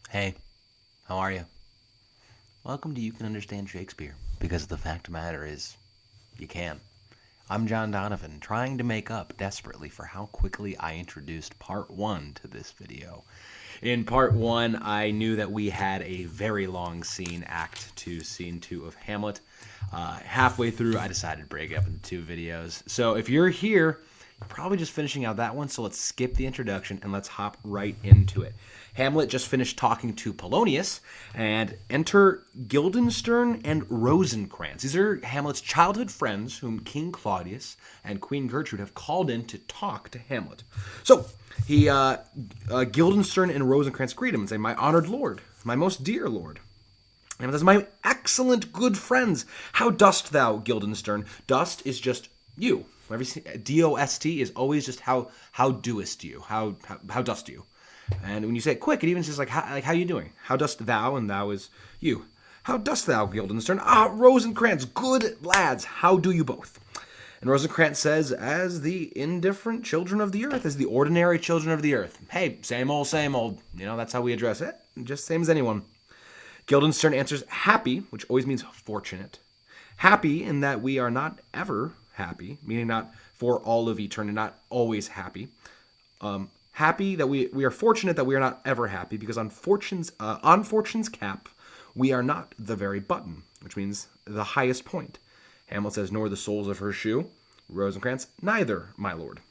Hey, how are you? Welcome to You Can Understand Shakespeare, because the fact of the matter is, you can. I'm John Donovan, trying to make up desperately for how quickly I introduced part one to this video. In part one, I knew that we had a very long scene, act two, scene two of Hamlet. Halfway through, I decided to break it up into two videos. So if you're here, you're probably just finishing out that one, so let's skip the introduction and let's hop right into it. Hamlet just finished talking to Polonius, and enter Guildenstern and Rosencrantz. These are Hamlet's childhood friends whom King Claudius and Queen Gertrude have called in to talk to Hamlet. So, Guildenstern and Rosencrantz greet him and say, "My honored lord, my most dear lord." And says, "My excellent good friends, how dost thou, Guildenstern?" Dust is just you. D-O-S-T is always just how doest you, how dost you. And when you say it quick, it even says how you doing? How dost thou? And thou is you. How dost thou, Guildenstern? Rosencrantz, good lads, how do you both? And Rosencrantz says, "As the indifferent children of the earth, as the ordinary children of the earth." Hey, same old, same old. You know, that's how we address it. Just same as anyone. Guildenstern answers, "Happy," which always means fortunate. Happy in that we are not ever happy, meaning not for all of eternity, not always happy. Happy that we are fortunate that we are not ever happy, because on fortune's cap, we are not the very button, which means the highest point. Hamlet says, "Nor the soles of her shoe." Rosencrantz, "Neither, my lord."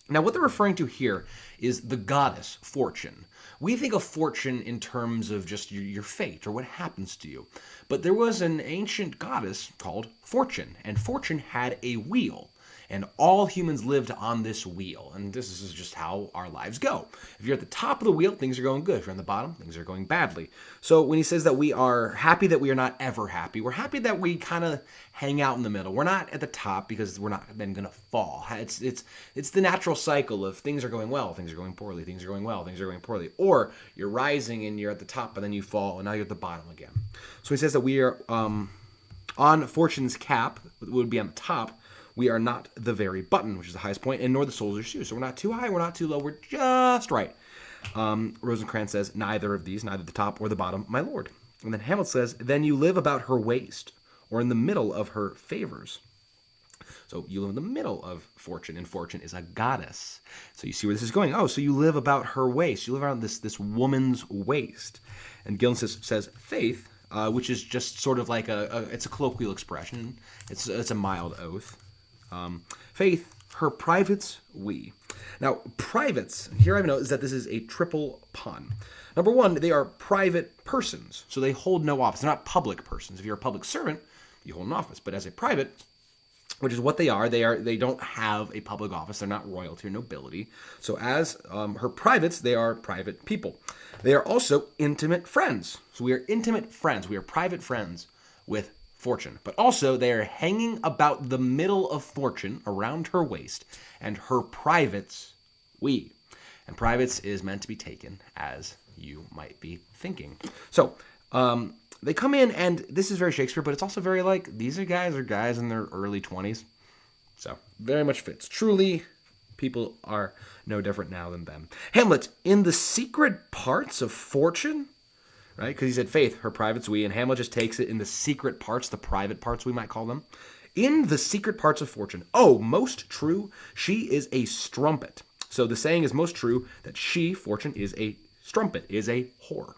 Now, what they're referring to here is the goddess Fortune. We think of fortune in terms of just your fate or what happens to you. But there was an ancient goddess called Fortune, and Fortune had a wheel. And all humans lived on this wheel. And this is just how our lives go. If you're at the top of the wheel, things are going good. If you're on the bottom, things are going badly. So when he says that we are happy that we are not ever happy, we're happy that we kind of hang out in the middle. We're not at the top because we're not then going to fall. It's the natural cycle of things are going well, things are going poorly, things are going well, things are going poorly. Or you're rising and you're at the top, but then you fall, and now you're at the bottom again. So he says that we are on Fortune's cap, would be on the top. We are not the very button, which is the highest point, and nor the soles of your shoes. So we're not too high, we're not too low, we're just right. Rosencrantz says, "Neither of these, neither the top or the bottom, my lord." And then Hamlet says, "Then you live about her waist, or in the middle of her favors." So you live in the middle of Fortune, and Fortune is a goddess. So you see where this is going. Oh, so you live about her waist. You live around this woman's waist. And Guildenstern says, "Faith," which is just sort of like it's a colloquial expression. It's a mild oath. "Faith, her privates we." Now, privates, here I know is that this is a triple pun. Number one, they are private persons, so they hold no office. They're not public persons. If you're a public servant, you hold an office. But as a private, which is what they are, they don't have a public office. They're not royalty or nobility. So as her privates, they are private people. They are also intimate friends. So we are intimate friends. We are private friends with Fortune. But also they are hanging about the middle of Fortune, around her waist, and her privates we. And privates is meant to be taken as you might be thinking. So they come in, and this is very Shakespeare, but it's also very like, these are guys in their early 20s. So very much fits. Truly, people are no different now than them. Hamlet, "In the secret parts of Fortune," right? Because he said, "Faith, her privates we," and Hamlet just takes it in the secret parts, the private parts we might call them. "In the secret parts of Fortune, oh, most true, she is a strumpet." So the saying is most true that she, Fortune, is a strumpet, is a whore,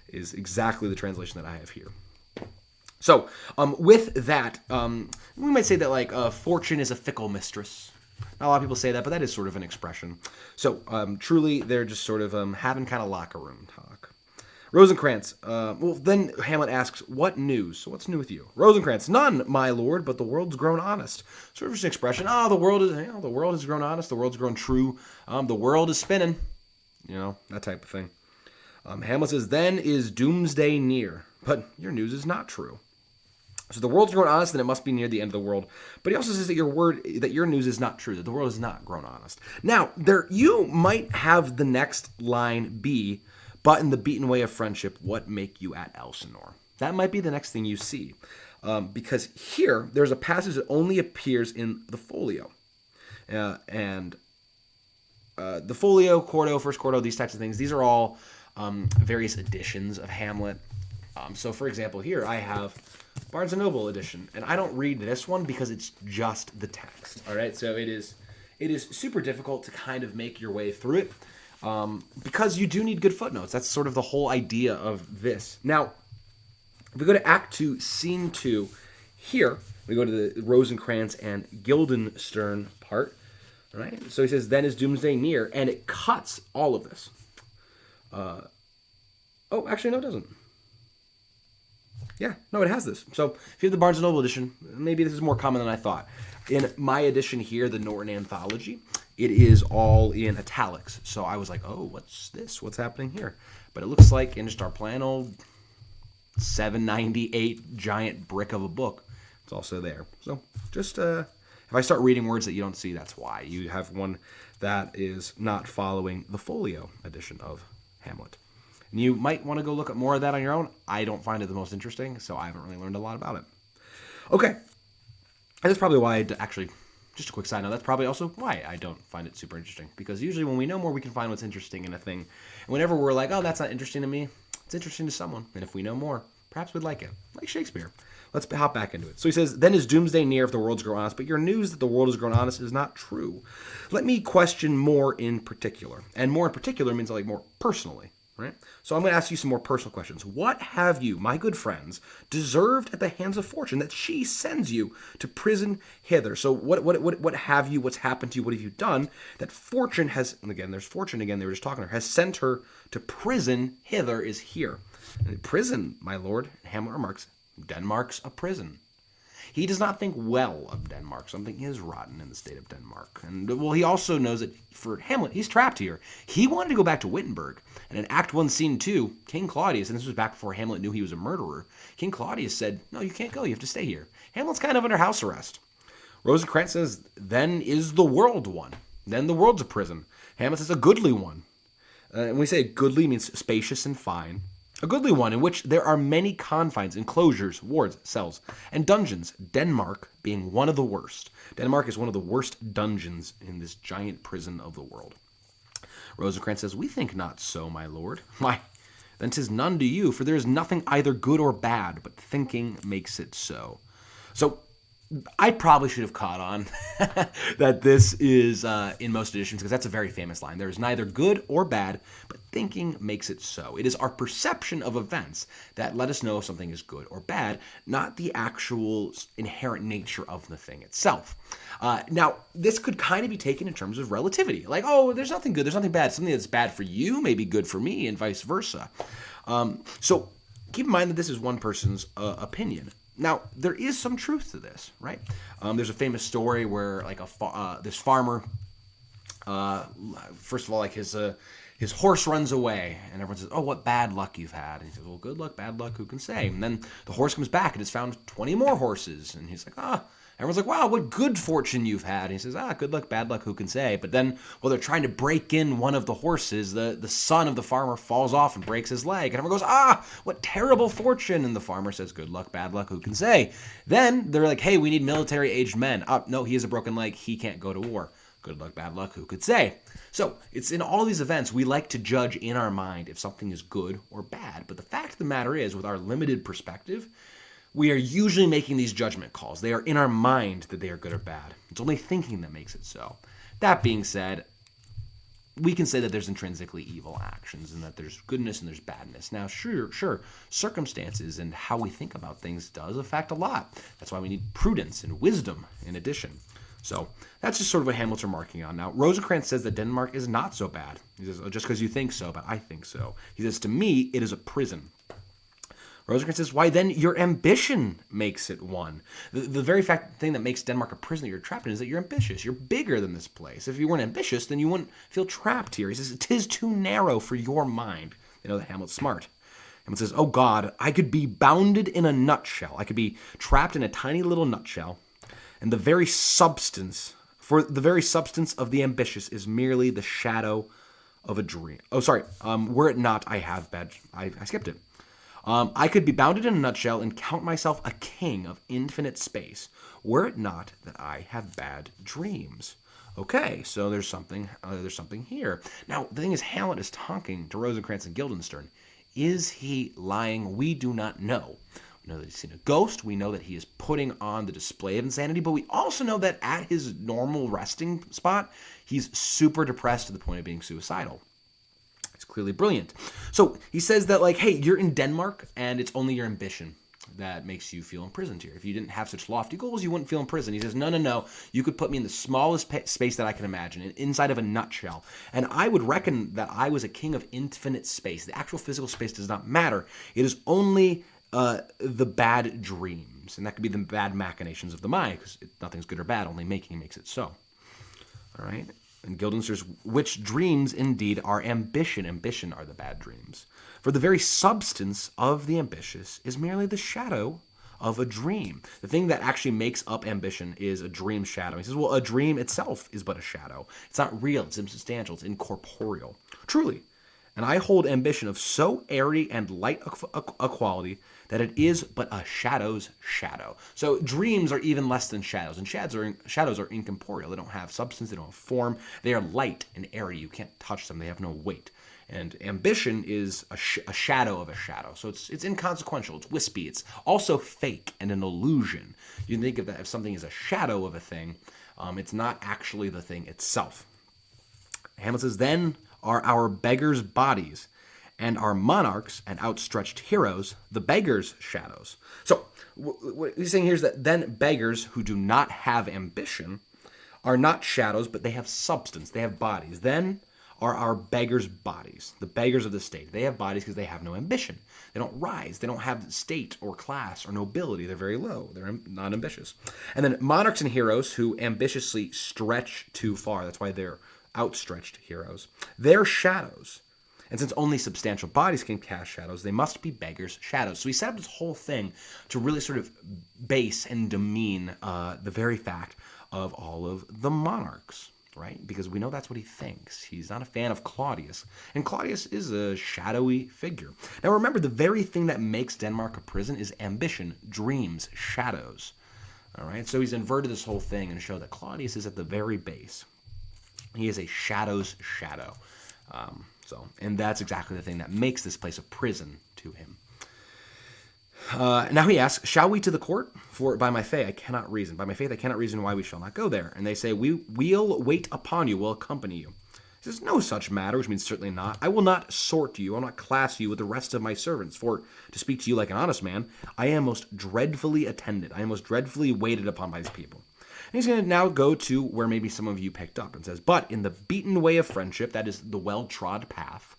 is exactly the translation that I have here. So with that, we might say that Fortune is a fickle mistress. Not a lot of people say that, but that is sort of an expression. So truly, they're just sort of having kind of locker room talk. Rosencrantz, then Hamlet asks, "What news?" So what's new with you? Rosencrantz, "None, my lord, but the world's grown honest." Sort of just an expression. Oh, the world has grown honest. The world's grown true. The world is spinning. You know, that type of thing. Hamlet says, "Then is doomsday near, but your news is not true." So the world's grown honest, and it must be near the end of the world. But he also says that your news is not true, that the world is not grown honest. Now, you might have the next line be, "But in the beaten way of friendship, what make you at Elsinore?" That might be the next thing you see. Because here, there's a passage that only appears in the folio. The folio, quarto, first quarto, these types of things, these are all various editions of Hamlet. So, for example, here I have Barnes & Noble edition, and I don't read this one because it's just the text. All right, so it is super difficult to kind of make your way through it because you do need good footnotes. That's sort of the whole idea of this. Now, if we go to Act 2, Scene 2, here we go to the Rosencrantz and Guildenstern part. All right, so he says, "Then is doomsday near," and it cuts all of this. Oh, actually, no, it doesn't. Yeah, no, it has this. So if you have the Barnes & Noble edition, maybe this is more common than I thought. In my edition here, the Norton Anthology, it is all in italics. So I was like, oh, what's this? What's happening here? But it looks like in just our plain old 798 giant brick of a book, it's also there. So just if I start reading words that you don't see, that's why. You have one that is not following the folio edition of Hamlet. And you might want to go look at more of that on your own. I don't find it the most interesting, so I haven't really learned a lot about it. Okay. And that's probably why actually, just a quick side note, that's probably also why I don't find it super interesting. Because usually when we know more, we can find what's interesting in a thing. And whenever we're like, oh, that's not interesting to me, it's interesting to someone. And if we know more, perhaps we'd like it. Like Shakespeare. Let's hop back into it. So he says, "Then is doomsday near if the world's grown honest, but your news that the world has grown honest is not true. Let me question more in particular." And more in particular means like more personally. Right? So I'm going to ask you some more personal questions. What have you, my good friends, deserved at the hands of fortune that she sends you to prison hither? So what have you, what's happened to you, what have you done that fortune has, and again, there's fortune again, they were just talking to her, has sent her to prison hither is here. And prison, my lord, Hamlet remarks, Denmark's a prison. He does not think well of Denmark. Something is rotten in the state of Denmark. And, well, he also knows that for Hamlet, he's trapped here. He wanted to go back to Wittenberg. And in Act 1, Scene 2, King Claudius, and this was back before Hamlet knew he was a murderer, King Claudius said, no, you can't go. You have to stay here. Hamlet's kind of under house arrest. Rosencrantz says, then is the world one. Then the world's a prison. Hamlet says, a goodly one. And we say goodly means spacious and fine. A goodly one in which there are many confines, enclosures, wards, cells, and dungeons, Denmark being one of the worst. Denmark is one of the worst dungeons in this giant prison of the world. Rosencrantz says, we think not so, my lord. Why, then 'tis none to you, for there is nothing either good or bad, but thinking makes it so. So, I probably should have caught on that this is in most editions, because that's a very famous line. There is neither good or bad, but thinking makes it so. It is our perception of events that let us know if something is good or bad, not the actual inherent nature of the thing itself. Now, this could kind of be taken in terms of relativity. Like, oh, there's nothing good, there's nothing bad. Something that's bad for you may be good for me, and vice versa. So keep in mind that this is one person's opinion. Now, there is some truth to this, right? There's a famous story where, like, this farmer, first of all, like, his horse runs away, and everyone says, oh, what bad luck you've had. And he says, well, good luck, bad luck, who can say? And then the horse comes back and has found 20 more horses. And he's like, everyone's like, wow, what good fortune you've had. And he says, good luck, bad luck, who can say? But then, while they're trying to break in one of the horses, the son of the farmer falls off and breaks his leg. And everyone goes, what terrible fortune. And the farmer says, good luck, bad luck, who can say? Then they're like, hey, we need military-aged men. No, he has a broken leg. He can't go to war. Good luck, bad luck, who could say? So, it's in all these events, we like to judge in our mind if something is good or bad. But the fact of the matter is, with our limited perspective, we are usually making these judgment calls. They are in our mind that they are good or bad. It's only thinking that makes it so. That being said, we can say that there's intrinsically evil actions and that there's goodness and there's badness. Now, sure, circumstances and how we think about things does affect a lot. That's why we need prudence and wisdom in addition. So that's just sort of what Hamlet's remarking on. Now, Rosencrantz says that Denmark is not so bad. He says, just because you think so, but I think so. He says, to me, it is a prison. Rosencrantz says, why then your ambition makes it one. The very thing that makes Denmark a prison that you're trapped in is that you're ambitious. You're bigger than this place. If you weren't ambitious, then you wouldn't feel trapped here. He says, it is too narrow for your mind. You know that Hamlet's smart. Hamlet says, oh God, I could be bounded in a nutshell. I could be trapped in a tiny little nutshell. And the very substance of the ambitious is merely the shadow of a dream. Oh, sorry. Were it not, I skipped it. I could be bounded in a nutshell and count myself a king of infinite space, were it not that I have bad dreams. Okay, so there's something here. Now, the thing is, Hamlet is talking to Rosencrantz and Guildenstern. Is he lying? We do not know. We know that he's seen a ghost. We know that he is putting on the display of insanity, but we also know that at his normal resting spot, he's super depressed to the point of being suicidal. It's clearly brilliant. So he says that, like, hey, you're in Denmark, and it's only your ambition that makes you feel imprisoned here. If you didn't have such lofty goals, you wouldn't feel imprisoned. He says, no. You could put me in the smallest space that I can imagine, inside of a nutshell. And I would reckon that I was a king of infinite space. The actual physical space does not matter. It is only the bad dreams. And that could be the bad machinations of the mind, because nothing's good or bad, only making makes it so. All right? And Guildenstern's, which dreams indeed are ambition. Ambition are the bad dreams. For the very substance of the ambitious is merely the shadow of a dream. The thing that actually makes up ambition is a dream shadow. He says, well, a dream itself is but a shadow. It's not real, it's insubstantial, it's incorporeal. Truly. And I hold ambition of so airy and light a quality that it is but a shadow's shadow. So dreams are even less than shadows, and shadows are incorporeal. They don't have substance, they don't have form. They are light and airy. You can't touch them. They have no weight. And ambition is a shadow of a shadow. So it's inconsequential. It's wispy. It's also fake and an illusion. You think of that if something is a shadow of a thing, it's not actually the thing itself. Hamlet says, then are our beggars' bodies, and our monarchs and outstretched heroes the beggars' shadows. So what he's saying here is that then beggars who do not have ambition are not shadows, but they have substance. They have bodies. Then are our beggars' bodies, the beggars of the state. They have bodies because they have no ambition. They don't rise. They don't have state or class or nobility. They're very low. They're not ambitious. And then monarchs and heroes who ambitiously stretch too far. That's why they're outstretched heroes. They're shadows. And since only substantial bodies can cast shadows, they must be beggars' shadows. So he set up this whole thing to really sort of base and demean the very fact of all of the monarchs. Right? Because we know that's what he thinks. He's not a fan of Claudius. And Claudius is a shadowy figure. Now remember, the very thing that makes Denmark a prison is ambition, dreams, shadows. All right? So he's inverted this whole thing and showed that Claudius is at the very base. He is a shadow's shadow. And that's exactly the thing that makes this place a prison to him. Now he asks, shall we to the court? For by my faith I cannot reason. By my faith I cannot reason why we shall not go there. And they say, we'll wait upon you, we'll accompany you. He says, no such matter, which means certainly not. I will not sort you, I will not class you with the rest of my servants. For to speak to you like an honest man, I am most dreadfully attended. I am most dreadfully waited upon by these people. And he's going to now go to where maybe some of you picked up and says, but in the beaten way of friendship, that is the well-trod path.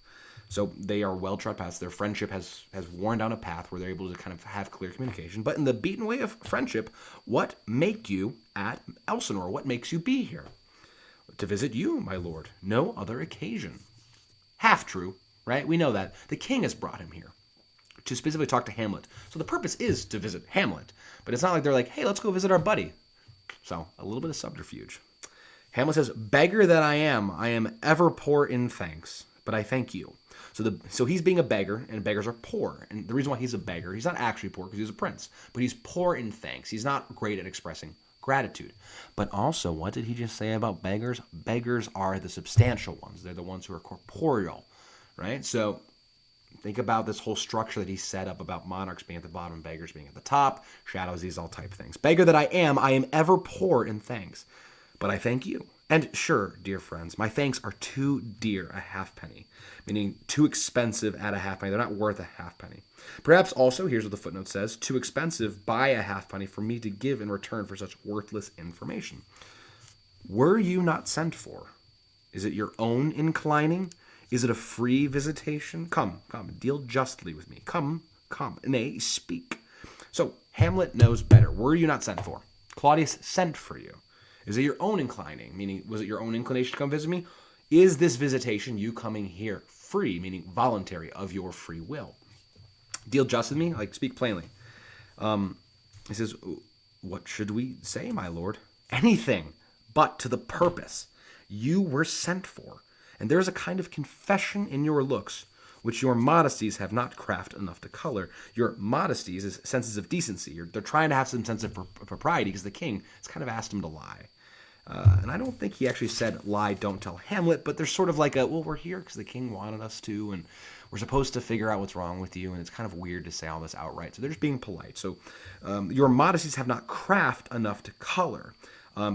So they are well-trod paths. Their friendship has worn down a path where they're able to kind of have clear communication. But in the beaten way of friendship, what make you at Elsinore? What makes you be here? To visit you, my lord. No other occasion. Half true, right? We know that. The king has brought him here to specifically talk to Hamlet. So the purpose is to visit Hamlet. But it's not like they're like, hey, let's go visit our buddy. So a little bit of subterfuge. Hamlet says, beggar that I am ever poor in thanks, but I thank you. So he's being a beggar, and beggars are poor. And the reason why he's a beggar, he's not actually poor because he's a prince, but he's poor in thanks. He's not great at expressing gratitude. But also, what did he just say about beggars? Beggars are the substantial ones. They're the ones who are corporeal, right? So think about this whole structure that he set up about monarchs being at the bottom and beggars being at the top, shadows, these all type things. Beggar that I am ever poor in thanks, but I thank you. And sure, dear friends, my thanks are too dear a halfpenny, meaning too expensive at a halfpenny. They're not worth a halfpenny. Perhaps also, here's what the footnote says, too expensive by a halfpenny for me to give in return for such worthless information. Were you not sent for? Is it your own inclining? Is it a free visitation? Come, deal justly with me. Come, nay, speak. So, Hamlet knows better. Were you not sent for? Claudius sent for you. Is it your own inclining? Meaning, was it your own inclination to come visit me? Is this visitation, you coming here, free, meaning voluntary, of your free will? Deal just with me? Like, speak plainly. He says, what should we say, my lord? Anything but to the purpose. You were sent for. And there is a kind of confession in your looks, which your modesties have not craft enough to color. Your modesties is senses of decency. They're trying to have some sense of propriety because the king has kind of asked him to lie. And I don't think he actually said lie, don't tell Hamlet, but there's sort of like a, well, we're here because the king wanted us to, and we're supposed to figure out what's wrong with you, and it's kind of weird to say all this outright. So they're just being polite. So your modesties have not craft enough to color.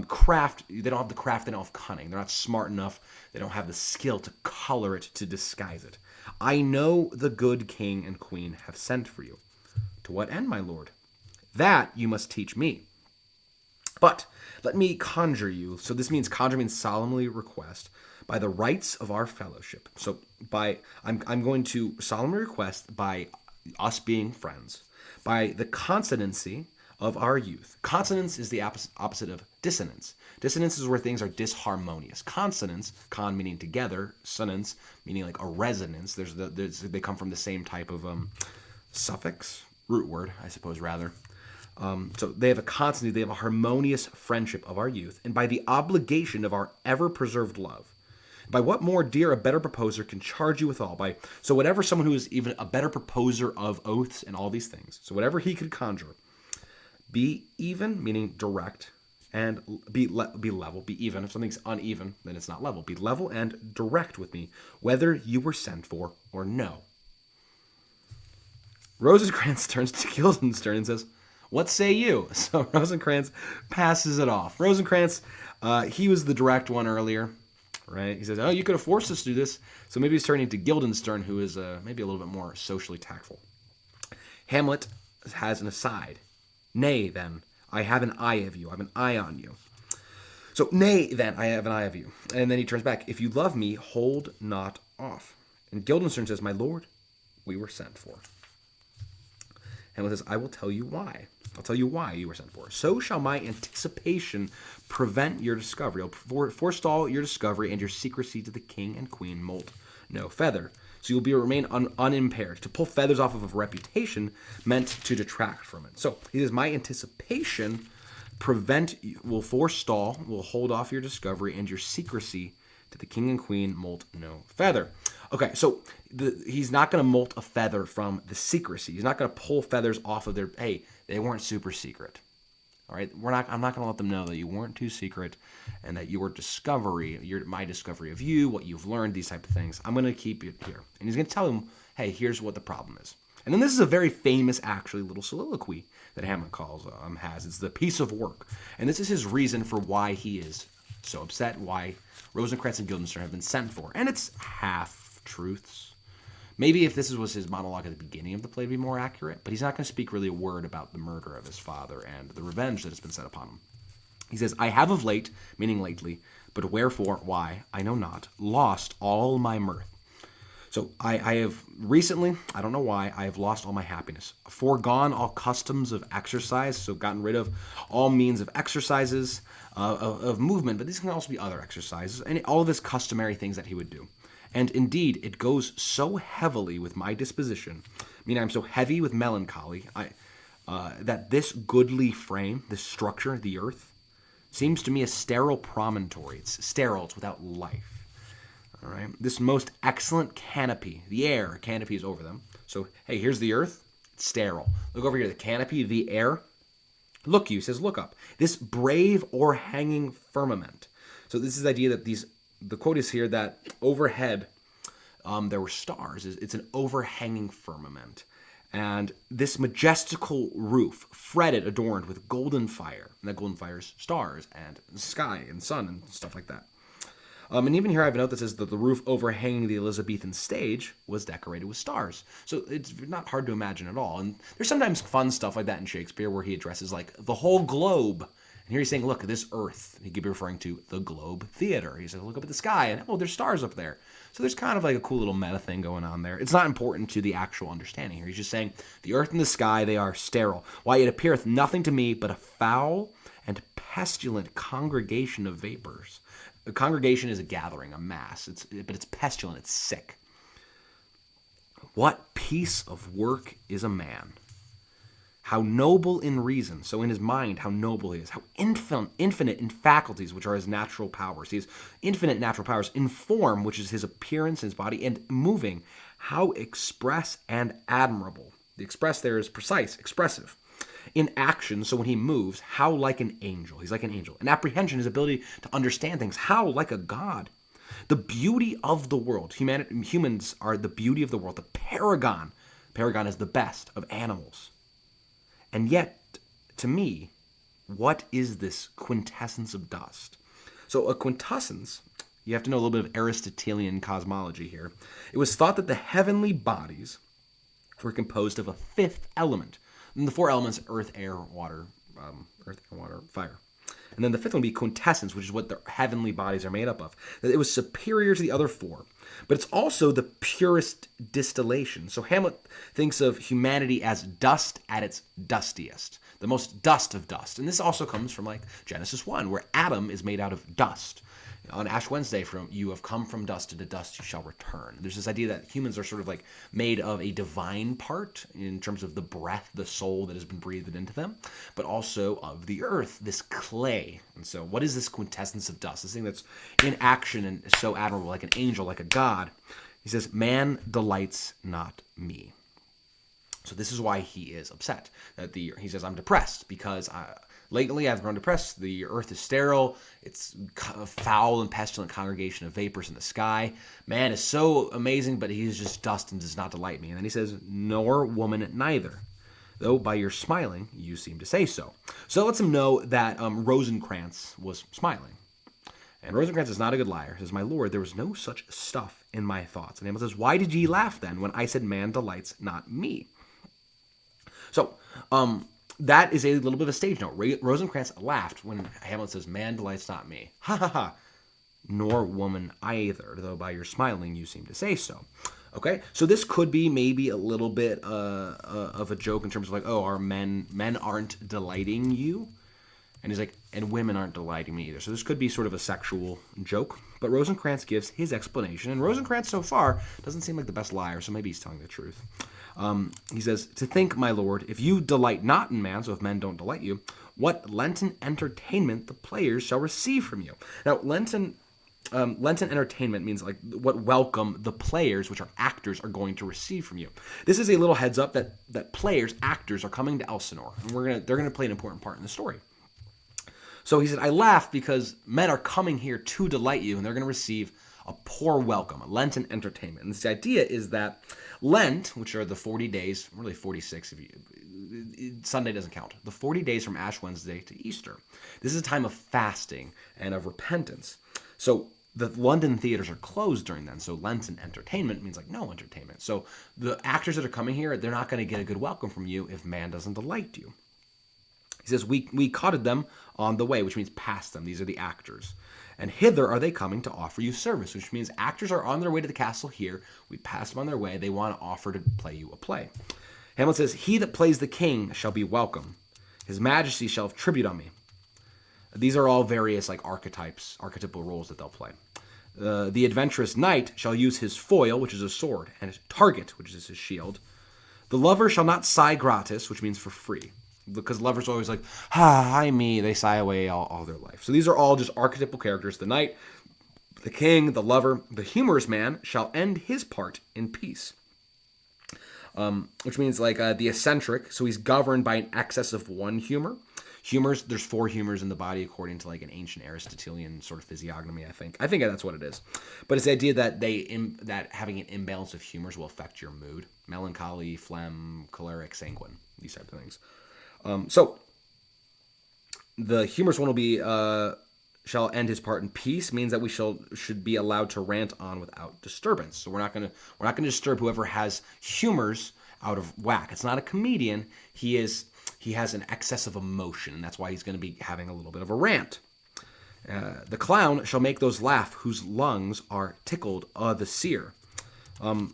Craft, they don't have the craft, they don't have cunning. They're not smart enough. They don't have the skill to color it, to disguise it. I know the good king and queen have sent for you. To what end, my lord? That you must teach me. But let me conjure you. So this means conjure means solemnly request by the rights of our fellowship. So I'm going to solemnly request by us being friends, by the consonancy of our youth. Consonance is the opposite of dissonance. Dissonance is where things are disharmonious. Consonance, con meaning together, sonance meaning like a resonance. They come from the same type of suffix, root word, I suppose, rather. So they have a consonancy, they have a harmonious friendship of our youth, and by the obligation of our ever-preserved love. By what more dear a better proposer can charge you withal? So whatever someone who is even a better proposer of oaths and all these things, so whatever he could conjure, be even, meaning direct, and be level, be even. If something's uneven, then it's not level. Be level and direct with me, whether you were sent for or no. Rosencrantz turns to Guildenstern and says, what say you? So Rosencrantz passes it off. Rosencrantz, he was the direct one earlier, right? He says, oh, you could have forced us to do this. So maybe he's turning to Guildenstern, who is maybe a little bit more socially tactful. Hamlet has an aside. Nay, then, I have an eye of you. I have an eye on you. So, nay, then, I have an eye of you. And then he turns back. If you love me, hold not off. And Guildenstern says, my lord, we were sent for. Hamlet says, I will tell you why. I'll tell you why you were sent for. So shall my anticipation prevent your discovery. I'll forestall your discovery, and your secrecy to the king and queen molt no feather. So you'll remain unimpaired. To pull feathers off of a reputation meant to detract from it. So he says, my anticipation will forestall, will hold off your discovery, and your secrecy to the king and queen molt no feather. Okay, so he's not going to molt a feather from the secrecy. He's not going to pull feathers off of their, hey, they weren't super secret. All right, I'm not going to let them know that you weren't too secret and that your discovery, my discovery of you, what you've learned, these type of things, I'm going to keep it here. And he's going to tell him, hey, here's what the problem is. And then this is a very famous, actually, little soliloquy that Hamlet has. It's the piece of work. And this is his reason for why he is so upset, why Rosencrantz and Guildenstern have been sent for. And it's half-truths. Maybe if this was his monologue at the beginning of the play, it'd be more accurate, but he's not going to speak really a word about the murder of his father and the revenge that has been set upon him. He says, I have of late, meaning lately, but wherefore, why, I know not, lost all my mirth. So I have recently, I don't know why, I have lost all my happiness, foregone all customs of exercise, so gotten rid of all means of exercises, of movement, but these can also be other exercises, and all of his customary things that he would do. And indeed, it goes so heavily with my disposition, meaning I'm so heavy with melancholy, that this goodly frame, this structure, the earth, seems to me a sterile promontory. It's sterile, it's without life. All right, this most excellent canopy, the air, canopy is over them. So, hey, here's the earth, it's sterile. Look over here, the canopy, the air. Look, you, says, look up. This brave o'erhanging firmament. So this is the idea that the quote is here that overhead there were stars. It's an overhanging firmament. And this majestical roof, fretted, adorned with golden fire. And that golden fire is stars and sky and sun and stuff like that. And even here I have a note that says that the roof overhanging the Elizabethan stage was decorated with stars. So it's not hard to imagine at all. And there's sometimes fun stuff like that in Shakespeare where he addresses like the whole globe. And here he's saying, look, this earth. He could be referring to the Globe Theater. He's like, look up at the sky, and oh, there's stars up there. So there's kind of like a cool little meta thing going on there. It's not important to the actual understanding here. He's just saying, the earth and the sky, they are sterile. Why, it appeareth nothing to me but a foul and pestilent congregation of vapors. A congregation is a gathering, a mass. But it's pestilent, it's sick. What piece of work is a man? How noble in reason, so in his mind, how noble he is. How infinite in faculties, which are his natural powers. He has infinite natural powers in form, which is his appearance, his body, and moving. How express and admirable. The express there is precise, expressive. In action, so when he moves, how like an angel. He's like an angel. In apprehension, his ability to understand things, how like a god. The beauty of the world. Humans are the beauty of the world, the paragon. Paragon is the best of animals. And yet, to me, what is this quintessence of dust? So a quintessence, you have to know a little bit of Aristotelian cosmology here. It was thought that the heavenly bodies were composed of a fifth element. And the four elements, earth, air, water, fire. And then the fifth one would be quintessence, which is what the heavenly bodies are made up of. That it was superior to the other four. But it's also the purest distillation. So Hamlet thinks of humanity as dust at its dustiest. The most dust of dust. And this also comes from like Genesis 1, where Adam is made out of dust. On Ash Wednesday, from you have come from dust, and to dust you shall return. There's this idea that humans are sort of like made of a divine part in terms of the breath, the soul that has been breathed into them, but also of the earth, this clay. And so what is this quintessence of dust? This thing that's in action and so admirable, like an angel, like a god. He says, man delights not me. So this is why he is upset. He says, I'm depressed because lately I've grown depressed. The earth is sterile. It's a foul and pestilent congregation of vapors in the sky. Man is so amazing, but he is just dust and does not delight me. And then he says, nor woman neither, though by your smiling you seem to say so. So it lets him know that Rosencrantz was smiling. And Rosencrantz is not a good liar. He says, my lord, there was no such stuff in my thoughts. And Hamlet says, why did ye laugh then when I said man delights not me? So, that is a little bit of a stage note. Rosencrantz laughed when Hamlet says, man delights not me. Ha ha ha. Nor woman either, though by your smiling you seem to say so. Okay, so this could be maybe a little bit of a joke in terms of like, oh, are men aren't delighting you? And he's like, and women aren't delighting me either. So this could be sort of a sexual joke. But Rosencrantz gives his explanation. And Rosencrantz so far doesn't seem like the best liar, so maybe he's telling the truth. He says, to think, my lord, if you delight not in man, so if men don't delight you, what Lenten entertainment the players shall receive from you. Now, Lenten entertainment means like what welcome the players, which are actors, are going to receive from you. This is a little heads up that players, actors, are coming to Elsinore, and they're gonna play an important part in the story. So he said, I laugh because men are coming here to delight you, and they're going to receive a poor welcome, a Lenten entertainment. And this idea is that Lent, which are the 40 days, really 46 if Sunday doesn't count, the 40 days from Ash Wednesday to Easter. This is a time of fasting and of repentance. So the London theaters are closed during then, so Lenten entertainment means like no entertainment. So the actors that are coming here, they're not going to get a good welcome from you if man doesn't delight you. He says, we caught them on the way, which means past them. These are the actors. And hither are they coming to offer you service, which means actors are on their way to the castle here. We passed them on their way. They want to offer to play you a play. Hamlet says, he that plays the king shall be welcome. His majesty shall have tribute on me. These are all various like archetypal roles that they'll play. The adventurous knight shall use his foil, which is a sword, and his target, which is his shield. The lover shall not sigh gratis, which means for free. Because lovers are always like, hi me, they sigh away all their life. So these are all just archetypal characters. The knight, the king, the lover, the humorous man shall end his part in peace. Which means like the eccentric, so he's governed by an excess of one humor. Humors, there's 4 humors in the body according to like an ancient Aristotelian sort of physiognomy, I think. I think that's what it is. But it's the idea that that having an imbalance of humors will affect your mood. Melancholy, phlegm, choleric, sanguine, these type of things. So the humorous one will be shall end his part in peace, means that we should be allowed to rant on without disturbance. So we're not gonna disturb whoever has humors out of whack. It's not a comedian. He has an excess of emotion, and that's why he's going to be having a little bit of a rant. The clown shall make those laugh whose lungs are tickled the seer.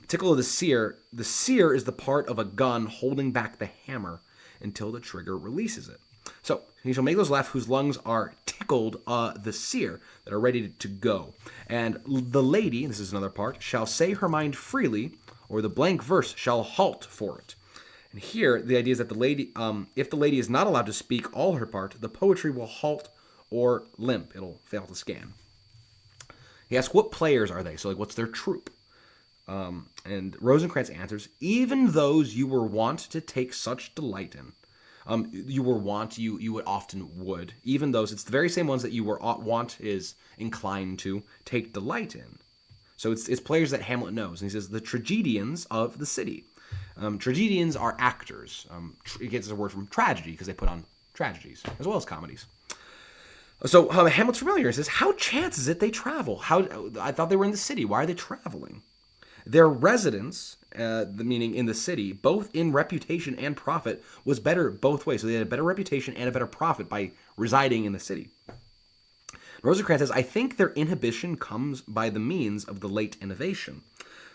Tickle of the seer. The seer is the part of a gun holding back the hammer until the trigger releases it. So he shall make those laugh whose lungs are tickled the seer, that are ready to go. And the lady, this is another part, shall say her mind freely, or the blank verse shall halt for it. And here, the idea is that the lady, if the lady is not allowed to speak all her part, the poetry will halt or limp. It'll fail to scan. He asks, what players are they? So, like, what's their troupe? And Rosencrantz answers, even those you were wont to take such delight in. You were wont, you would often would, even those, it's the very same ones that you were wont is inclined to take delight in. So it's players that Hamlet knows. And he says, the tragedians of the city. Tragedians are actors. It gets a word from tragedy because they put on tragedies as well as comedies. So Hamlet's familiar. He says, how chances it they travel? I thought they were in the city. Why are they traveling? Their residence, meaning in the city, both in reputation and profit, was better both ways. So they had a better reputation and a better profit by residing in the city. Rosencrantz says, I think their inhibition comes by the means of the late innovation.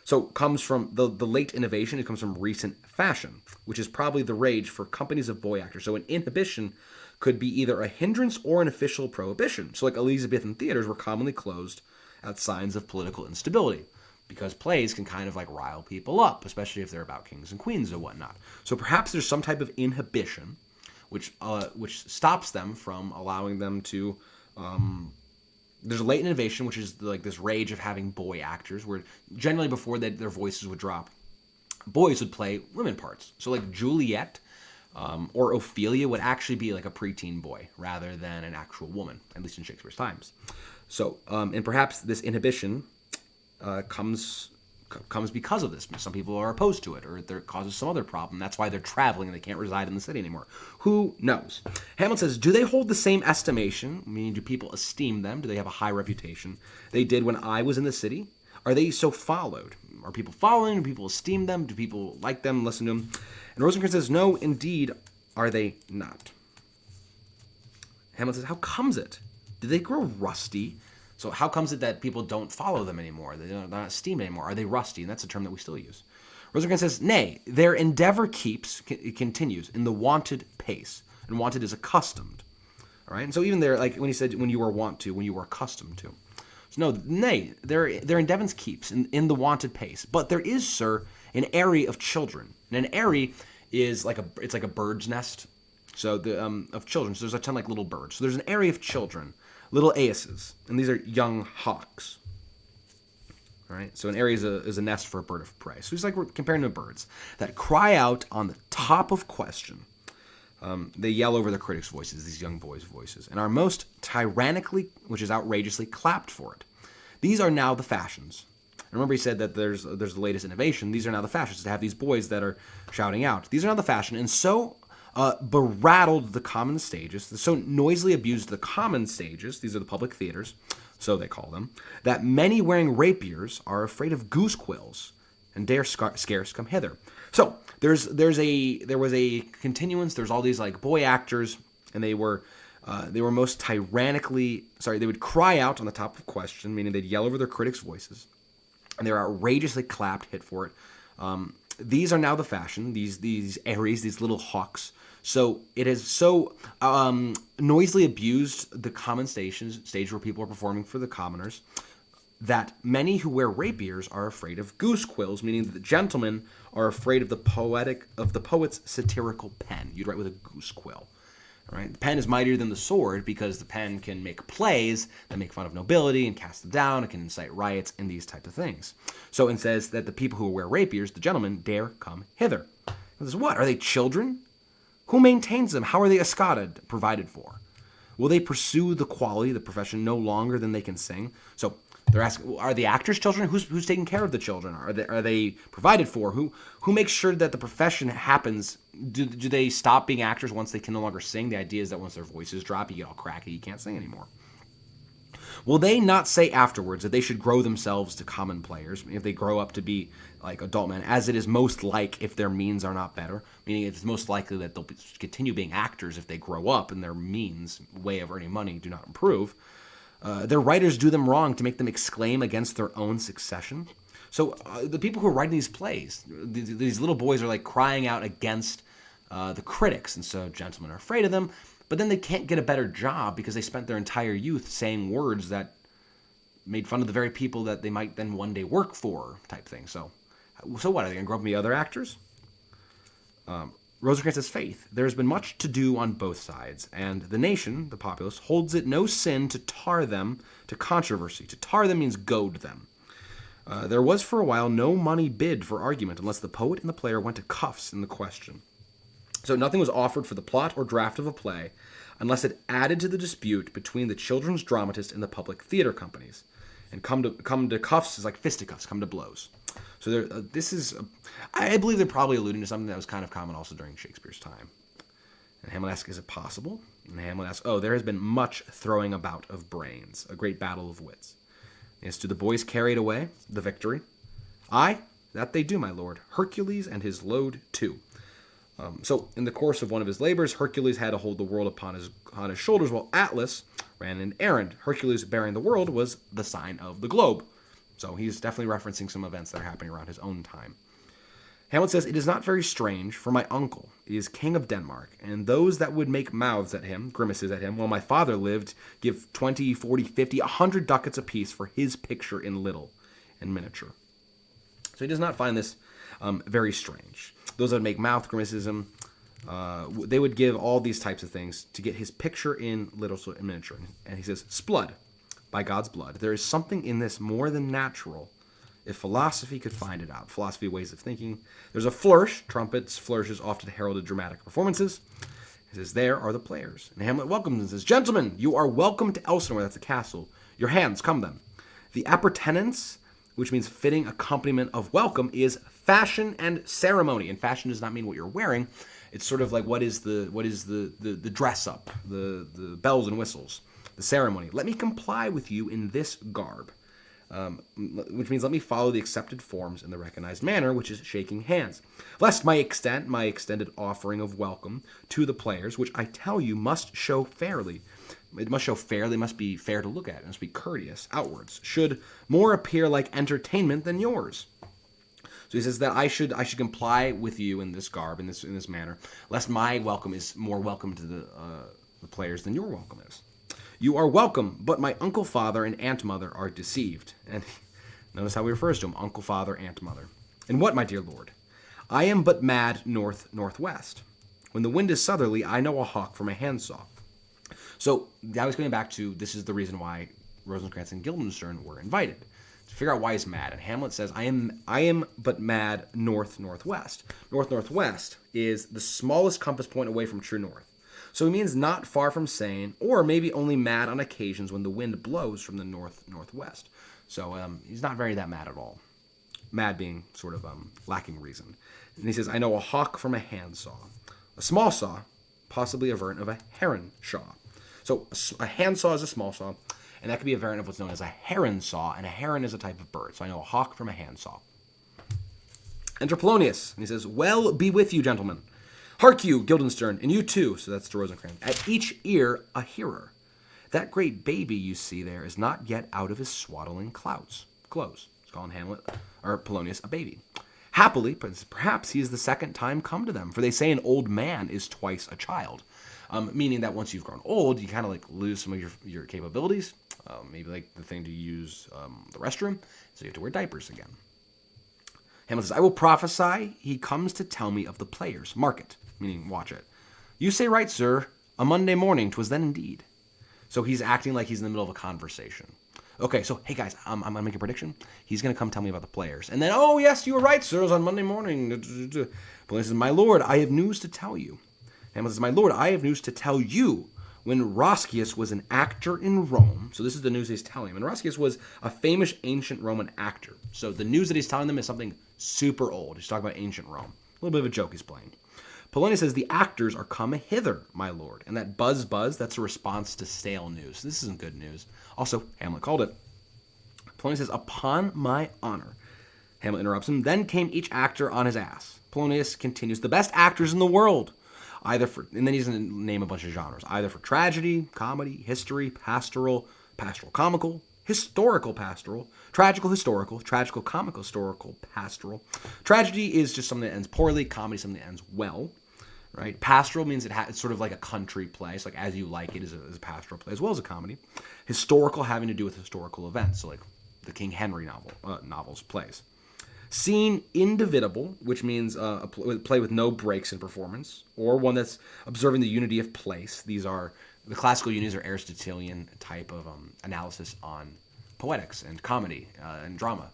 So it comes from the late innovation, it comes from recent fashion, which is probably the rage for companies of boy actors. So an inhibition could be either a hindrance or an official prohibition. So like Elizabethan theaters were commonly closed at signs of political instability, because plays can kind of like rile people up, especially if they're about kings and queens and whatnot. So perhaps there's some type of inhibition which stops them from allowing them to... there's a latent innovation, which is like this rage of having boy actors, where generally before their voices would drop, boys would play women parts. So like Juliet or Ophelia would actually be like a preteen boy rather than an actual woman, at least in Shakespeare's times. So, and perhaps this inhibition comes because of this. Some people are opposed to it, or it causes some other problem. That's why they're traveling and they can't reside in the city anymore. Who knows? Hamlet says, do they hold the same estimation? Meaning, do people esteem them? Do they have a high reputation? They did when I was in the city? Are they so followed? Are people following? Do people esteem them? Do people like them, listen to them? And Rosencrantz says, no, indeed, are they not. Hamlet says, how comes it? Did they grow rusty? So how comes it that people don't follow them anymore? They're not esteemed anymore. Are they rusty? And that's a term that we still use. Rosencrantz says, nay, their endeavor continues in the wonted pace. And wanted is accustomed. All right? And so even there, like when he said, when you were wont to, when you were accustomed to. So no, nay, their endeavors keeps in the wonted pace. But there is, sir, an eyrie of children. And an eyrie is like a bird's nest. So of children. So there's a ton like little birds. So there's an eyrie of children. Little aces, and these are young hawks. All right, so an eyrie is a nest for a bird of prey. So it's like we're comparing to birds that cry out on the top of question. They yell over the critics' voices, these young boys' voices, and are most tyrannically, which is outrageously, clapped for it. These are now the fashions. Remember, he said that there's the latest innovation. These are now the fashions, to have these boys that are shouting out. These are now the fashion, and so berattled the common stages, so noisily abused the common stages, these are the public theaters, so they call them, that many wearing rapiers are afraid of goose quills and dare scarce come hither. So there was a continuance. There's all these like boy actors, and they were most tyrannically, they would cry out on the top of question, meaning they'd yell over their critics' voices, and they were outrageously clapped, hit for it. These are now the fashion, these eyries, these little hawks. So it has so noisily abused the common stage where people are performing for the commoners, that many who wear rapiers are afraid of goose quills, meaning that the gentlemen are afraid of the poet's satirical pen. You'd write with a goose quill. All right? The pen is mightier than the sword because the pen can make plays that make fun of nobility and cast them down. It can incite riots and these types of things. So it says that the people who wear rapiers, the gentlemen, dare come hither. It says, what? Are they children? Who maintains them? How are they escorted, provided for? Will they pursue the quality of the profession no longer than they can sing? So they're asking, are the actors children? Who's taking care of the children? Are they provided for? Who makes sure that the profession happens? Do they stop being actors once they can no longer sing? The idea is that once their voices drop, you get all cracky, you can't sing anymore. Will they not say afterwards that they should grow themselves to common players, if they grow up to be like adult men, as it is most like if their means are not better? Meaning it's most likely that they'll continue being actors if they grow up and their means, way of earning money, do not improve. Their writers do them wrong to make them exclaim against their own succession. So the people who are writing these plays, these little boys are like crying out against the critics, and so gentlemen are afraid of them. But then they can't get a better job because they spent their entire youth saying words that made fun of the very people that they might then one day work for, type thing. So what? Are they going to grow up and be other actors? Rosencrantz says, faith, there has been much to do on both sides, and the nation, the populace, holds it no sin to tar them to controversy. To tar them means goad them. There was for a while no money bid for argument unless the poet and the player went to cuffs in the question. So nothing was offered for the plot or draft of a play unless it added to the dispute between the children's dramatist and the public theater companies. And come to cuffs is like fisticuffs, come to blows. So this is, I believe they're probably alluding to something that was kind of common also during Shakespeare's time. And Hamlet asks, is it possible? And Hamlet asks, there has been much throwing about of brains, a great battle of wits. Yes, do the boys carry it away, the victory? Aye, that they do, my lord. Hercules and his load too. So in the course of one of his labors, Hercules had to hold the world upon his shoulders, while Atlas ran an errand. Hercules bearing the world was the sign of the globe. So he's definitely referencing some events that are happening around his own time. Hamlet says, it is not very strange, for my uncle is king of Denmark, and those that would make mouths at him, grimaces at him, while my father lived, give 20, 40, 50, 100 ducats apiece for his picture in little and miniature. So he does not find this very strange. Those that would make mouth grimaces, they would give all these types of things to get his picture in little and miniature. And he says, "Splud, by God's blood, there is something in this more than natural, if philosophy could find it out." Philosophy, ways of thinking. There's a flourish. Trumpets, flourishes often heralded dramatic performances. He says, there are the players. And Hamlet welcomes and says, "Gentlemen, you are welcome to Elsinore," that's the castle. "Your hands, come them." The appurtenance, which means fitting accompaniment of welcome, is fashion and ceremony. And fashion does not mean what you're wearing. It's sort of like what is the dress up, the bells and whistles, the ceremony. "Let me comply with you in this garb," which means let me follow the accepted forms in the recognized manner, which is shaking hands. "Lest my extended offering of welcome to the players, which I tell you must show fairly." It must show fairly, must be fair to look at, it must be courteous outwards. "Should more appear like entertainment than yours." So he says that I should comply with you in this garb, in this manner, lest my welcome is more welcome to the players than your welcome is. "You are welcome, but my uncle father and aunt mother are deceived." And notice how he refers to them, uncle father, aunt mother. "And what, my dear lord? I am but mad northwest. When the wind is southerly, I know a hawk from a handsaw." So I was going back to, this is the reason why Rosencrantz and Guildenstern were invited, to figure out why he's mad. And Hamlet says, I am but mad northwest. Northwest is the smallest compass point away from true north. So he means not far from sane, or maybe only mad on occasions when the wind blows from the northwest. So he's not very that mad at all. Mad being sort of lacking reason. And he says, I know a hawk from a handsaw. A small saw, possibly a variant of a heron saw. So a handsaw is a small saw, and that could be a variant of what's known as a heron saw, and a heron is a type of bird. So I know a hawk from a handsaw. Enter Polonius, and he says, "Well be with you, gentlemen. Hark you, Guildenstern, and you too," so that's to Rosencrantz, "at each ear a hearer. That great baby you see there is not yet out of his swaddling clothes." He's calling Hamlet, or Polonius, a baby. "Happily, perhaps he is the second time come to them, for they say an old man is twice a child." Meaning that once you've grown old, you kind of like lose some of your capabilities. Maybe like the thing to use the restroom, so you have to wear diapers again. Hamlet says, "I will prophesy he comes to tell me of the players. Mark it," meaning watch it. "You say right, sir. A Monday morning, 'twas then indeed." So he's acting like he's in the middle of a conversation. Okay, so hey guys, I'm gonna make a prediction. He's gonna come tell me about the players, and then, "Oh yes, you were right, sir. It was on Monday morning." But he says, "My lord, I have news to tell you." Hamlet says, "My lord, I have news to tell you. When Roscius was an actor in Rome," so this is the news he's telling him, and Roscius was a famous ancient Roman actor. So the news that he's telling them is something super old. He's talking about ancient Rome. A little bit of a joke he's playing. Polonius says, "The actors are come hither, my lord." And that buzz, that's a response to stale news. This isn't good news. Also, Hamlet called it. Polonius says, "Upon my honor." Hamlet interrupts him. "Then came each actor on his ass." Polonius continues, "The best actors in the world. Either for," and then he's going to name a bunch of genres, "either for tragedy, comedy, history, pastoral comical, historical pastoral, tragical historical, tragical comical historical pastoral." Tragedy is just something that ends poorly. Comedy is something that ends well, right? Pastoral means it's sort of like a country play. So like As You Like It is a pastoral play as well as a comedy. Historical having to do with historical events, so like the King Henry novels, plays. Scene indivisible, which means a play with no breaks in performance, or one that's observing the unity of place. These are the classical unities or Aristotelian type of analysis on poetics and comedy and drama.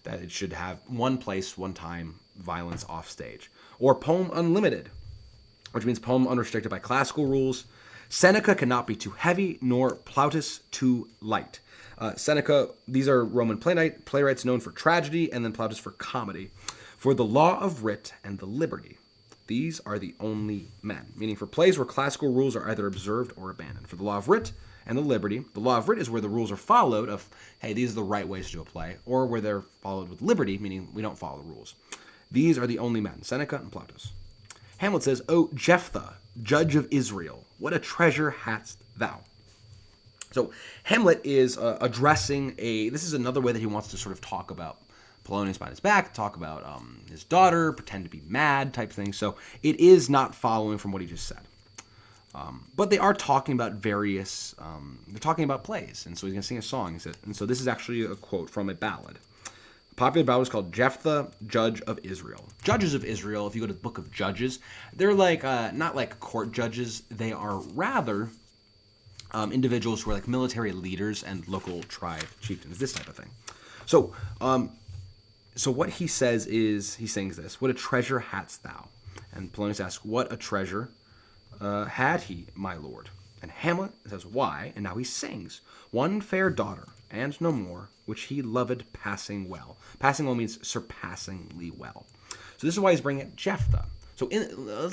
That it should have one place, one time, violence off stage. Or poem unlimited. which means poem unrestricted by classical rules. Seneca cannot be too heavy, nor Plautus too light. Seneca, these are Roman playwrights known for tragedy, and then Plautus for comedy. For the law of writ and the liberty, these are the only men. Meaning for plays where classical rules are either observed or abandoned. For the law of writ and the liberty, the law of writ is where the rules are followed of, hey, these are the right ways to do a play, or where they're followed with liberty, meaning we don't follow the rules. These are the only men, Seneca and Plautus. Hamlet says, O Jephthah, judge of Israel, what a treasure hadst thou. So Hamlet is addressing this is another way that he wants to sort of talk about Polonius behind his back, talk about his daughter, pretend to be mad type thing. So it is not following from what he just said. But they are talking about various, they're talking about plays. And so he's going to sing a song. And so this is actually a quote from a ballad. A popular ballad is called Jephthah, Judge of Israel. Judges of Israel, if you go to the book of Judges, they're like, not like court judges. They are rather individuals who are like military leaders and local tribe chieftains, this type of thing. So what he says is, he sings this, what a treasure hadst thou? And Polonius asks, what a treasure had he, my lord? And Hamlet says, why? And now he sings, one fair daughter, and no more, which he loved passing well. Passing well means surpassingly well. So this is why he's bringing it Jephthah. So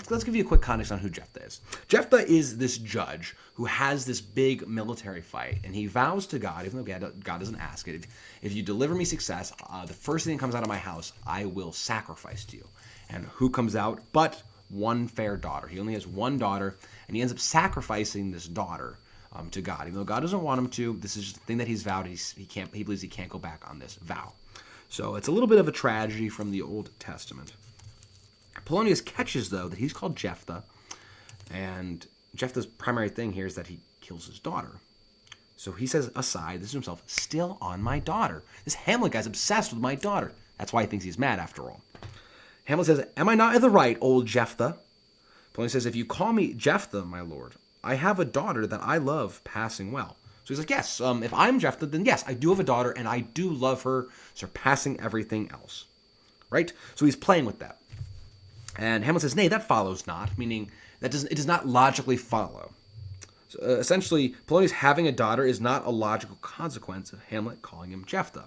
let's give you a quick context on who Jephthah is. Jephthah is this judge who has this big military fight, and he vows to God, even though God doesn't ask it, if you deliver me success, the first thing that comes out of my house, I will sacrifice to you. And who comes out but one fair daughter? He only has one daughter, and he ends up sacrificing this daughter to God. Even though God doesn't want him to, this is the thing that he's vowed. He believes he can't go back on this vow. So it's a little bit of a tragedy from the Old Testament. Polonius catches, though, that he's called Jephthah, and Jephthah's primary thing here is that he kills his daughter. So he says aside, this is himself, still on my daughter. This Hamlet guy's obsessed with my daughter. That's why he thinks he's mad after all. Hamlet says, am I not in the right, old Jephthah? Polonius says, if you call me Jephthah, my lord, I have a daughter that I love passing well. So he's like, yes, if I'm Jephthah, then yes, I do have a daughter, and I do love her surpassing everything else. Right? So he's playing with that. And Hamlet says, nay, that follows not, meaning it does not logically follow. So, essentially, Polonius having a daughter is not a logical consequence of Hamlet calling him Jephthah.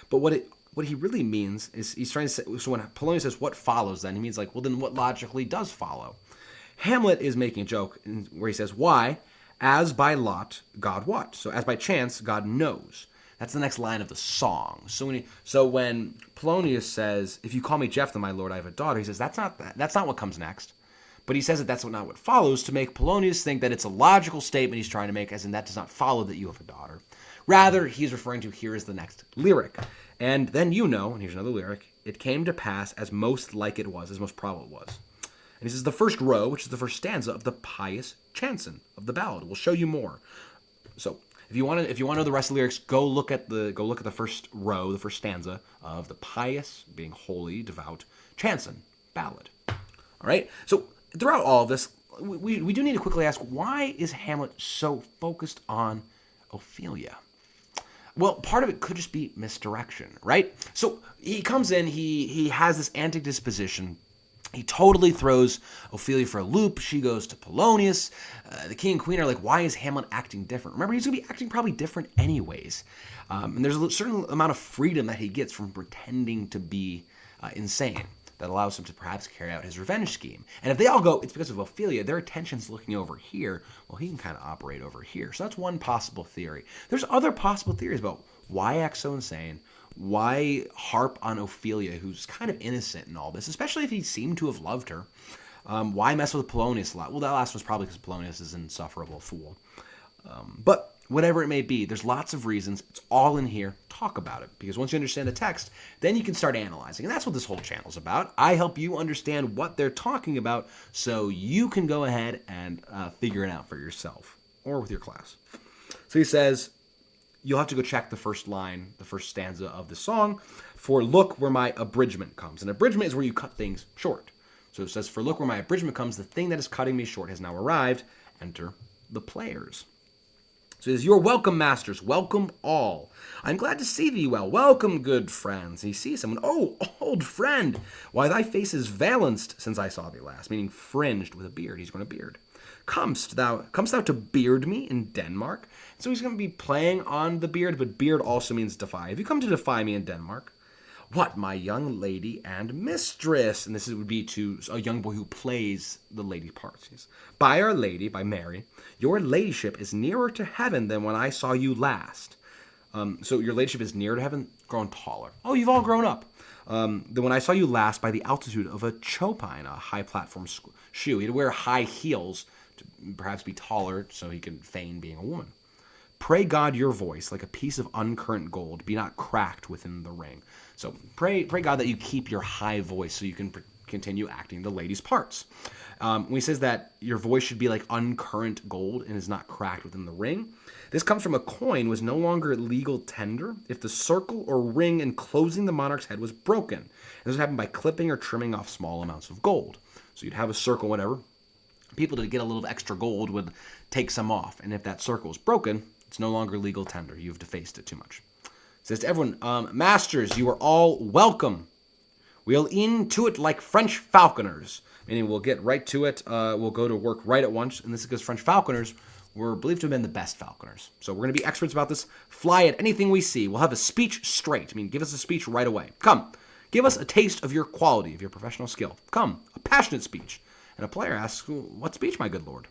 But what he really means is he's trying to say, so when Polonius says what follows, then he means like, well, then what logically does follow? Hamlet is making a joke where he says, why? As by lot, God what? So as by chance, God knows. That's the next line of the song. So when Polonius says, if you call me Jephthah, my lord, I have a daughter, he says, that's not what comes next. But he says that that's not what follows to make Polonius think that it's a logical statement he's trying to make, as in that does not follow that you have a daughter. Rather, he's referring to, here is the next lyric. And then and here's another lyric, it came to pass as most like it was, as most probable it was. And he says the first row, which is the first stanza of the pious chanson of the ballad. We'll show you more. So if you want to know the rest of the lyrics, go look at the first row, the first stanza of the pious, being holy, devout chanson ballad. All right. So throughout all of this, we do need to quickly ask, why is Hamlet so focused on Ophelia? Well, part of it could just be misdirection, right? So he comes in, he has this antic disposition. He totally throws Ophelia for a loop. She goes to Polonius. The king and queen are like, why is Hamlet acting different? Remember, he's going to be acting probably different anyways. And there's a certain amount of freedom that he gets from pretending to be insane that allows him to perhaps carry out his revenge scheme. And if they all go, it's because of Ophelia, their attention's looking over here, well, he can kind of operate over here. So that's one possible theory. There's other possible theories about why act so insane, why harp on Ophelia, who's kind of innocent in all this, especially if he seemed to have loved her. Why mess with Polonius a lot? Well, that last one's probably because Polonius is an insufferable fool. But whatever it may be, there's lots of reasons. It's all in here. Talk about it. Because once you understand the text, then you can start analyzing. And that's what this whole channel's about. I help you understand what they're talking about so you can go ahead and figure it out for yourself or with your class. So he says, you'll have to go check the first line, the first stanza of the song, for look where my abridgment comes. And abridgment is where you cut things short. So it says, for look where my abridgment comes, the thing that is cutting me short has now arrived. Enter the players. So he says, "You're welcome, masters, welcome all. I'm glad to see thee well. Welcome, good friends." He sees someone. "Oh, old friend, why thy face is valanced since I saw thee last," meaning fringed with a beard. He's grown a beard. Comest thou to beard me in Denmark?" So he's going to be playing on the beard, but beard also means defy. "Have you come to defy me in Denmark?" "What, my young lady and mistress?" And this would be to a young boy who plays the lady parts. "By Our Lady, by Mary, your ladyship is nearer to heaven than when I saw you last." So your ladyship is nearer to heaven, grown taller. Oh, you've all grown up. Than when I saw you last by the altitude of a chopine, a high platform shoe. He'd wear high heels to perhaps be taller so he could feign being a woman. "Pray God your voice, like a piece of uncurrent gold, be not cracked within the ring." So pray God that you keep your high voice so you can continue acting the lady's parts. When he says that your voice should be like uncurrent gold and is not cracked within the ring, this comes from a coin was no longer legal tender if the circle or ring enclosing the monarch's head was broken. And this would happen by clipping or trimming off small amounts of gold. So you'd have a circle, whatever. People to get a little extra gold would take some off. And if that circle is broken, it's no longer legal tender. You've defaced it too much. It says to everyone, "Masters, you are all welcome. We'll in to it like French falconers," meaning we'll get right to it. We'll go to work right at once. And this is because French falconers were believed to have been the best falconers. So we're going to be experts about this. "Fly at anything we see. We'll have a speech straight." I mean, give us a speech right away. "Come, give us a taste of your quality, of your professional skill. Come, a passionate speech." And a player asks, "What speech, my good lord?"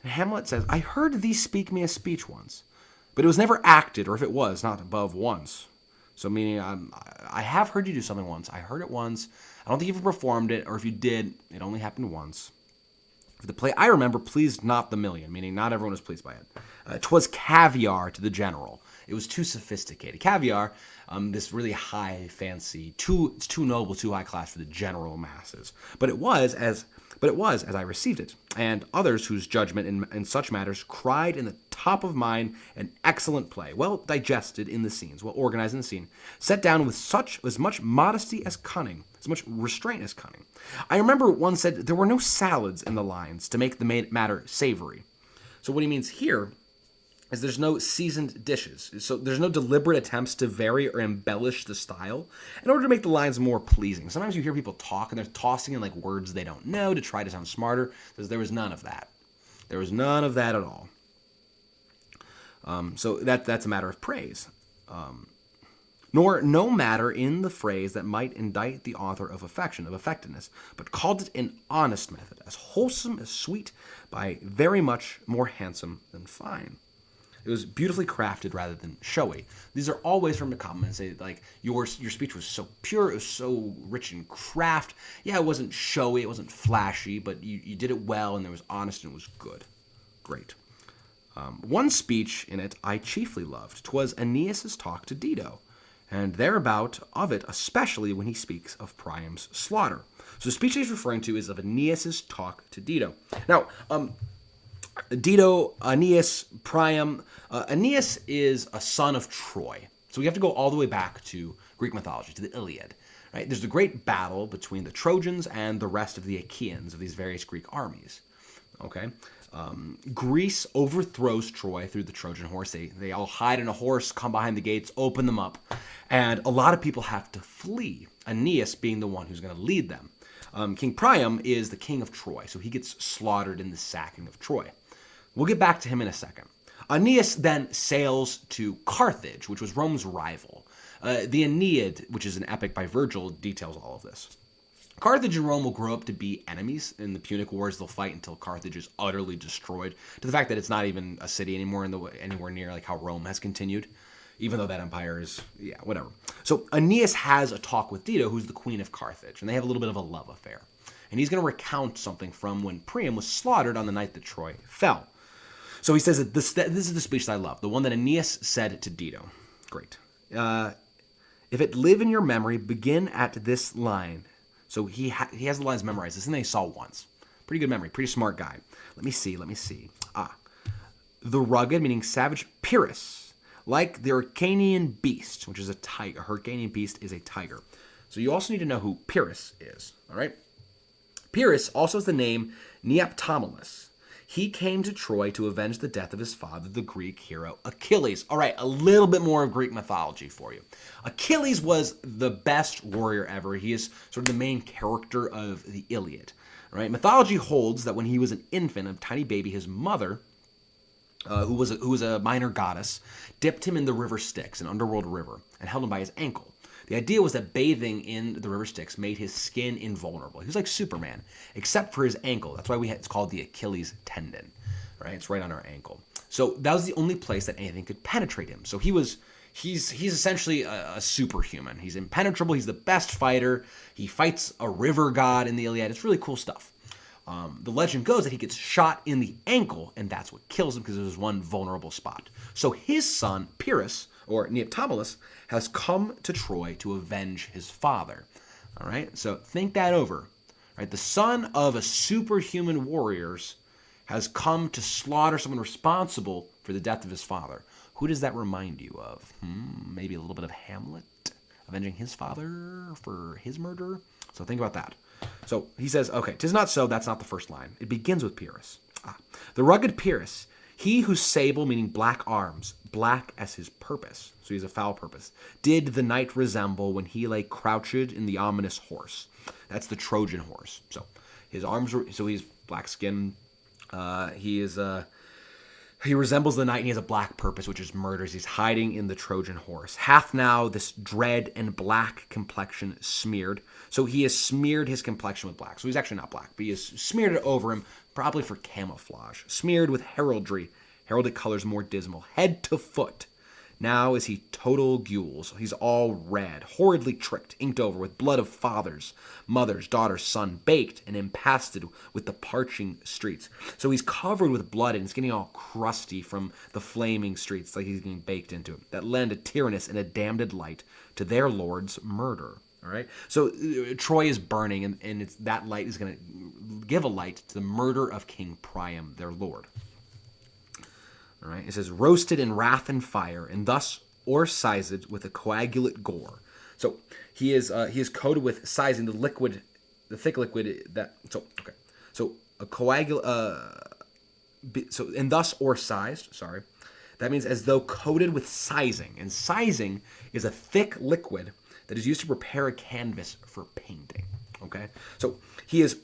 And Hamlet says, "I heard thee speak me a speech once, but it was never acted, or if it was, not above once." So meaning, I have heard you do something once. I heard it once. I don't think you've performed it, or if you did, it only happened once. "For the play I remember pleased not the million," meaning not everyone was pleased by it. "'Twas caviar to the general. It was too sophisticated." Caviar, this really high fancy, it's too noble, too high class for the general masses. But it was as I received it, and others whose judgment in such matters cried in the top of mine, an excellent play, well digested in the scenes, well organized in the scene, set down with as much modesty as cunning, as much restraint as cunning. I remember one said there were no salads in the lines to make the matter savory. So what he means here is there's no seasoned dishes. So there's no deliberate attempts to vary or embellish the style in order to make the lines more pleasing. Sometimes you hear people talk and they're tossing in like words they don't know to try to sound smarter. There was none of that. There was none of that at all. So that's a matter of praise. Nor no matter in the phrase that might indict the author of affection, of effectiveness, but called it an honest method, as wholesome as sweet, by very much more handsome than fine. It was beautifully crafted rather than showy. These are all ways for him to compliment and say, like, your speech was so pure, it was so rich in craft. Yeah, it wasn't showy, it wasn't flashy, but you did it well, and it was honest and it was good. Great. One speech in it I chiefly loved. 'Twas Aeneas' talk to Dido, and thereabout of it, especially when he speaks of Priam's slaughter. So the speech he's referring to is of Aeneas' talk to Dido. Now, Dido, Aeneas, Priam. Aeneas is a son of Troy. So we have to go all the way back to Greek mythology, to the Iliad. Right? There's a great battle between the Trojans and the rest of the Achaeans, of these various Greek armies. Okay? Greece overthrows Troy through the Trojan horse. They all hide in a horse, come behind the gates, open them up. And a lot of people have to flee, Aeneas being the one who's going to lead them. King Priam is the king of Troy, so he gets slaughtered in the sacking of Troy. We'll get back to him in a second. Aeneas then sails to Carthage, which was Rome's rival. The Aeneid, which is an epic by Virgil, details all of this. Carthage and Rome will grow up to be enemies. In the Punic Wars, they'll fight until Carthage is utterly destroyed, to the fact that it's not even a city anymore anywhere near like how Rome has continued, even though that empire is, whatever. So Aeneas has a talk with Dido, who's the queen of Carthage, and they have a little bit of a love affair. And he's going to recount something from when Priam was slaughtered on the night that Troy fell. So he says that this is the speech that I love, the one that Aeneas said to Dido. Great. If it live in your memory, begin at this line. So he has the lines memorized. This thing they saw once. Pretty good memory. Pretty smart guy. Let me see. The rugged, meaning savage, Pyrrhus, like the Hyrcanian beast, which is a tiger. A Hyrcanian beast is a tiger. So you also need to know who Pyrrhus is. All right. Pyrrhus also has the name Neoptolemus. He came to Troy to avenge the death of his father, the Greek hero Achilles. All right, a little bit more of Greek mythology for you. Achilles was the best warrior ever. He is sort of the main character of the Iliad. Right? Mythology holds that when he was an infant, a tiny baby, his mother, who was a minor goddess, dipped him in the river Styx, an underworld river, and held him by his ankle. The idea was that bathing in the river Styx made his skin invulnerable. He was like Superman, except for his ankle. That's why it's called the Achilles tendon. Right? It's right on our ankle. So that was the only place that anything could penetrate him. So he's essentially a superhuman. He's impenetrable. He's the best fighter. He fights a river god in the Iliad. It's really cool stuff. The legend goes that he gets shot in the ankle, and that's what kills him because there's one vulnerable spot. So his son, Pyrrhus, or Neoptolemus, has come to Troy to avenge his father. All right? So think that over. Right? The son of a superhuman warrior has come to slaughter someone responsible for the death of his father. Who does that remind you of? Maybe a little bit of Hamlet avenging his father for his murder? So think about that. So he says, okay, 'tis not so, that's not the first line. It begins with Pyrrhus. The rugged Pyrrhus, he whose sable, meaning black arms, black as his purpose, so he's a foul purpose, did the knight resemble when he lay crouched in the ominous horse. That's the Trojan horse. So his arms were, so he's black skinned. He resembles the knight, and he has a black purpose, which is murders. He's hiding in the Trojan horse. Hath now this dread and black complexion smeared. So he has smeared his complexion with black. So he's actually not black, but he has smeared it over him, probably for camouflage. Smeared with heraldry, heraldic colors more dismal, head to foot. Now is he total gules. He's all red, horridly tricked, inked over with blood of fathers, mothers, daughters, son, baked and impasted with the parching streets. So he's covered with blood, and it's getting all crusty from the flaming streets, like he's getting baked into it, that lend a tyrannous and a damned light to their lord's murder. All right. So Troy is burning, and that light is going to give a light to the murder of King Priam, their lord. All right. It says, roasted in wrath and fire, and thus o'ersized with a coagulate gore. So he is coated with sizing, the thick liquid that. So okay. So a coagulate. And thus o'ersized. Sorry. That means as though coated with sizing, and sizing is a thick liquid that is used to prepare a canvas for painting. Okay. So he is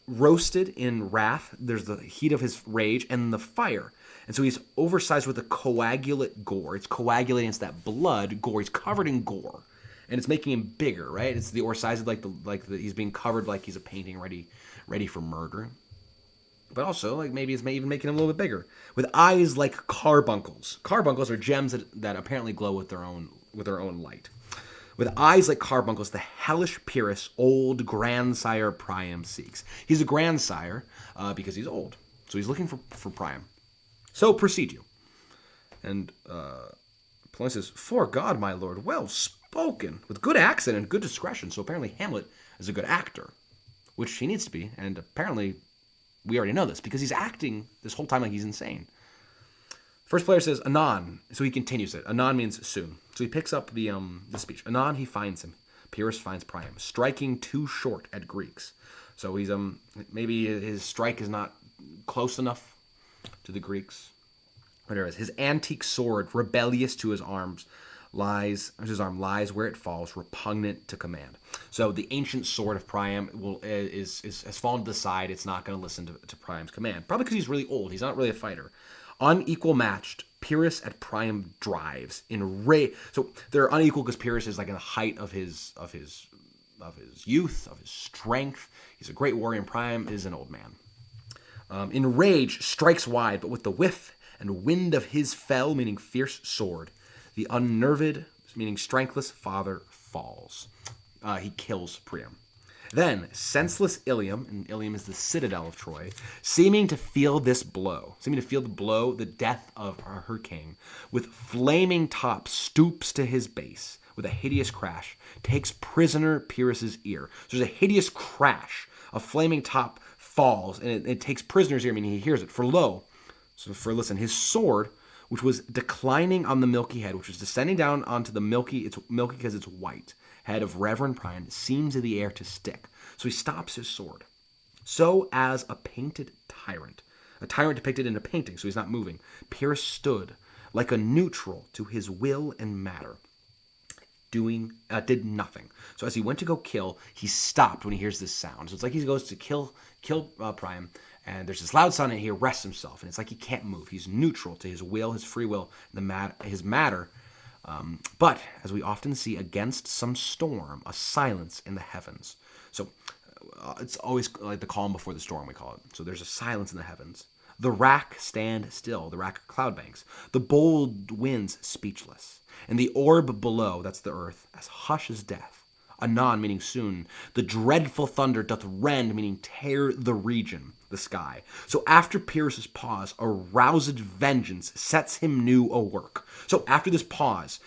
roasted in wrath. There's the heat of his rage and the fire. And so he's oversized with a coagulate gore. It's coagulating, it's that blood gore. He's covered in gore, and it's making him bigger, right? It's the oversized, he's being covered like he's a painting ready for murder. But also, like maybe it's even making him a little bit bigger, with eyes like carbuncles. Carbuncles are gems that apparently glow with their own light. With eyes like carbuncles, the hellish Pyrrhus, old grandsire Priam seeks. He's a grandsire because he's old, so he's looking for Priam. So proceed you. And Polonius says, "For God, my lord, well spoken, with good accent and good discretion." So apparently Hamlet is a good actor, which he needs to be, and apparently we already know this because he's acting this whole time like he's insane. First player says, "Anon," so he continues it. Anon means soon. So he picks up the speech. Anon he finds him. Pyrrhus finds Priam, striking too short at Greeks. So he's maybe his strike is not close enough to the Greeks. Whatever it is. His antique sword, rebellious to his arms, lies where it falls, repugnant to command. So the ancient sword of Priam has fallen to the side. It's not going to listen to Priam's command. Probably because he's really old. He's not really a fighter. Unequal matched, Pyrrhus at Priam drives in rage. So they're unequal because Pyrrhus is like in the height of his youth, of his strength. He's a great warrior, and Priam is an old man. In rage, strikes wide, but with the whiff and wind of his fell, meaning fierce sword, the unnerved, meaning strengthless father falls. He kills Priam. Then, senseless Ilium, and Ilium is the citadel of Troy, seeming to feel the blow, the death of her king, with flaming top stoops to his base, with a hideous crash, takes prisoner Pyrrhus' ear. So there's a hideous crash, a flaming top falls, and it takes prisoner's ear, meaning he hears it. Listen, his sword, which was declining on the milky head, which was descending down onto the it's milky because it's white, head of Reverend Priam, seems in the air to stick. So he stops his sword. So as a painted tyrant, a tyrant depicted in a painting, so he's not moving. Pyrrhus stood like a neutral to his will and matter, did nothing. So as he went to go kill, he stopped when he hears this sound. So it's like he goes to kill Priam, and there's this loud sound, and he arrests himself, and it's like he can't move. He's neutral to his will, his free will, his matter. But as we often see, against some storm, a silence in the heavens. So it's always like the calm before the storm, we call it. So there's a silence in the heavens. The rack stand still, the rack cloud banks. The bold winds speechless. And the orb below, that's the earth, as hush as death. Anon, meaning soon. The dreadful thunder doth rend, meaning tear the region, the sky. So after Pyrrhus' pause, a roused vengeance sets him new a work. So after this pause,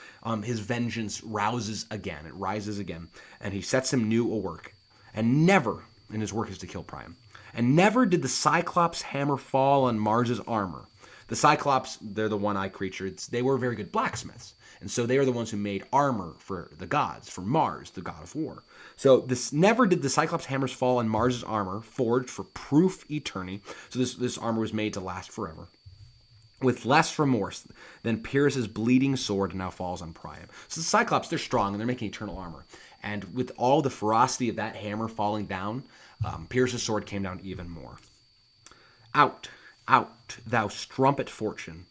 his vengeance rouses again. It rises again. And he sets him new a work. And never, and his work is to kill Priam. And never did the Cyclops' hammer fall on Mars' armor. The Cyclops, they're the one-eyed creature. They were very good blacksmiths. And so they are the ones who made armor for the gods, for Mars, the god of war. So never did the Cyclops' hammers fall on Mars' armor, forged for proof eternity. So this armor was made to last forever. With less remorse than Pyrrhus' bleeding sword now falls on Priam. So the Cyclops, they're strong, and they're making eternal armor. And with all the ferocity of that hammer falling down, Pyrrhus' sword came down even more. Out, out, thou strumpet fortune.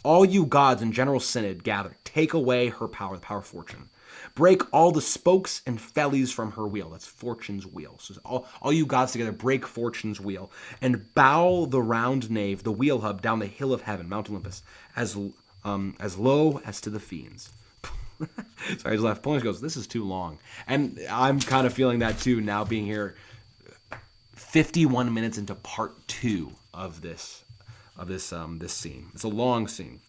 All you gods in general synod gather. Take away her power, the power of fortune. Break all the spokes and fellies from her wheel. That's fortune's wheel. So all you gods together, break fortune's wheel. And bow the round nave, the wheel hub, down the hill of heaven, Mount Olympus, as low as to the fiends. Sorry, I just laughed. Polonius goes, this is too long. And I'm kind of feeling that too now, being here 51 minutes into part 2 of this scene. It's a long scene.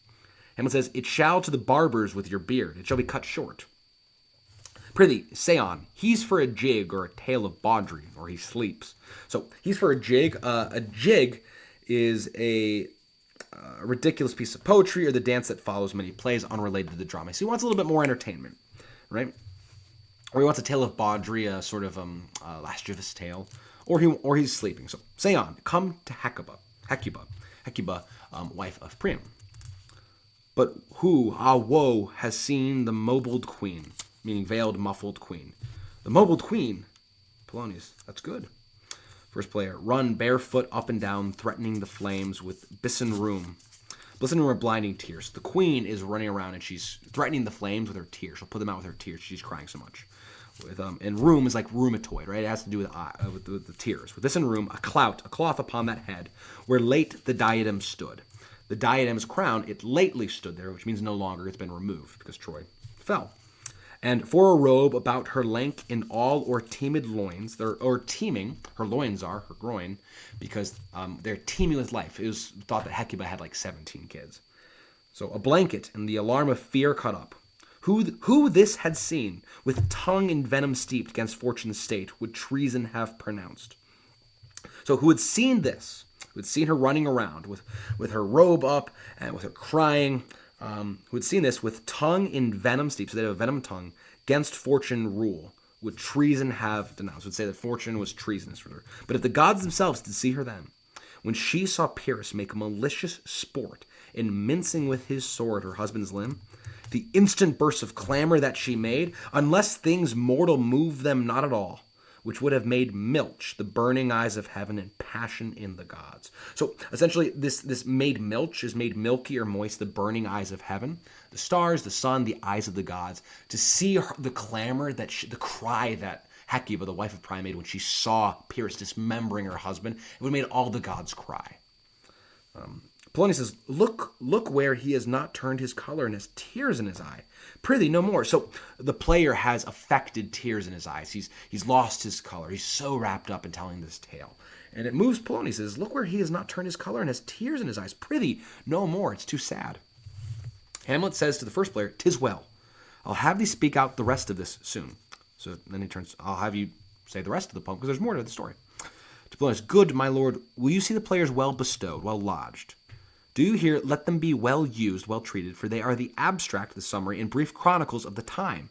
Hamlet says, it shall to the barbers with your beard, it shall be cut short. Prithee, say on, he's for a jig or a tale of bawdry, or he sleeps. So he's for a jig. A jig is a ridiculous piece of poetry or the dance that follows many plays unrelated to the drama. So he wants a little bit more entertainment, right? Or he wants a tale of bawdry, a sort of lascivious tale, or he's sleeping. So say on, come to Hecuba, wife of Priam. But who, woe, has seen the mobled queen, meaning veiled, muffled queen. The mobled queen, Polonius, that's good. First player, run barefoot up and down, threatening the flames with bison room. Bison room are blinding tears. The queen is running around and she's threatening the flames with her tears. She'll put them out with her tears. She's crying so much. And room is like rheumatoid, right? It has to do with the tears. With this in room, a cloth upon that head, where late the diadem stood. The diadem's crown, it lately stood there, which means no longer. It's been removed because Troy fell. And for a robe about her length in all or teeming loins, or teeming, her loins are, her groin, because they're teeming with life. It was thought that Hecuba had like 17 kids. So a blanket and the alarm of fear cut up. Who this had seen, with tongue in venom steeped against fortune's state, would treason have pronounced? So who had seen this, who had seen her running around with her robe up and with her crying, who had seen this with tongue in venom steeped, so they have a venom tongue, against fortune rule, would treason have denounced, would say that fortune was treasonous for her. But if the gods themselves did see her then, when she saw Pyrrhus make malicious sport in mincing with his sword her husband's limb, the instant bursts of clamor that she made, unless things mortal move them not at all, which would have made milch the burning eyes of heaven and passion in the gods. So essentially, this made milch is made milky or moist the burning eyes of heaven, the stars, the sun, the eyes of the gods, to see the clamor, the cry that Hecuba, the wife of Priam, made when she saw Pyrrhus dismembering her husband. It would have made all the gods cry. Polonius says, look where he has not turned his color and has tears in his eye. Prithee, no more. So the player has affected tears in his eyes. He's lost his color. He's so wrapped up in telling this tale. And it moves Polonius. Says, look where he has not turned his color and has tears in his eyes. Prithee, no more. It's too sad. Hamlet says to the first player, 'tis well. I'll have thee speak out the rest of this soon. So then he turns, I'll have you say the rest of the poem, because there's more to the story. To Polonius, good, my lord, will you see the players well bestowed, well lodged? Do you hear, let them be well used, well treated, for they are the abstract, the summary, and brief chronicles of the time.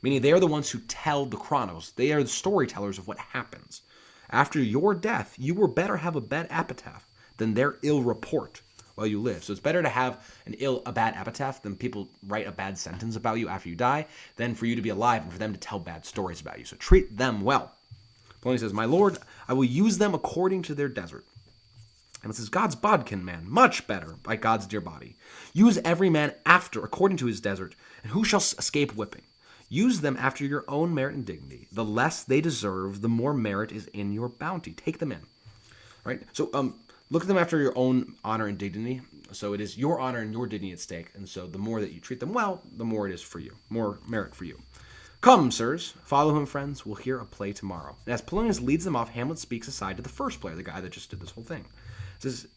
Meaning they are the ones who tell the chronicles. They are the storytellers of what happens. After your death, you were better have a bed epitaph than their ill report while you live. So it's better to have a bad epitaph than people write a bad sentence about you after you die than for you to be alive and for them to tell bad stories about you. So treat them well. Polonius says, my lord, I will use them according to their desert. And it says, God's bodkin man, much better by God's dear body. Use every man according to his desert, and who shall escape whipping? Use them after your own merit and dignity. The less they deserve, the more merit is in your bounty. Take them in. Right? So look at them after your own honor and dignity. So it is your honor and your dignity at stake. And so the more that you treat them well, the more it is for you. More merit for you. Come, sirs, follow him, friends. We'll hear a play tomorrow. And as Polonius leads them off, Hamlet speaks aside to the first player, the guy that just did this whole thing. He says,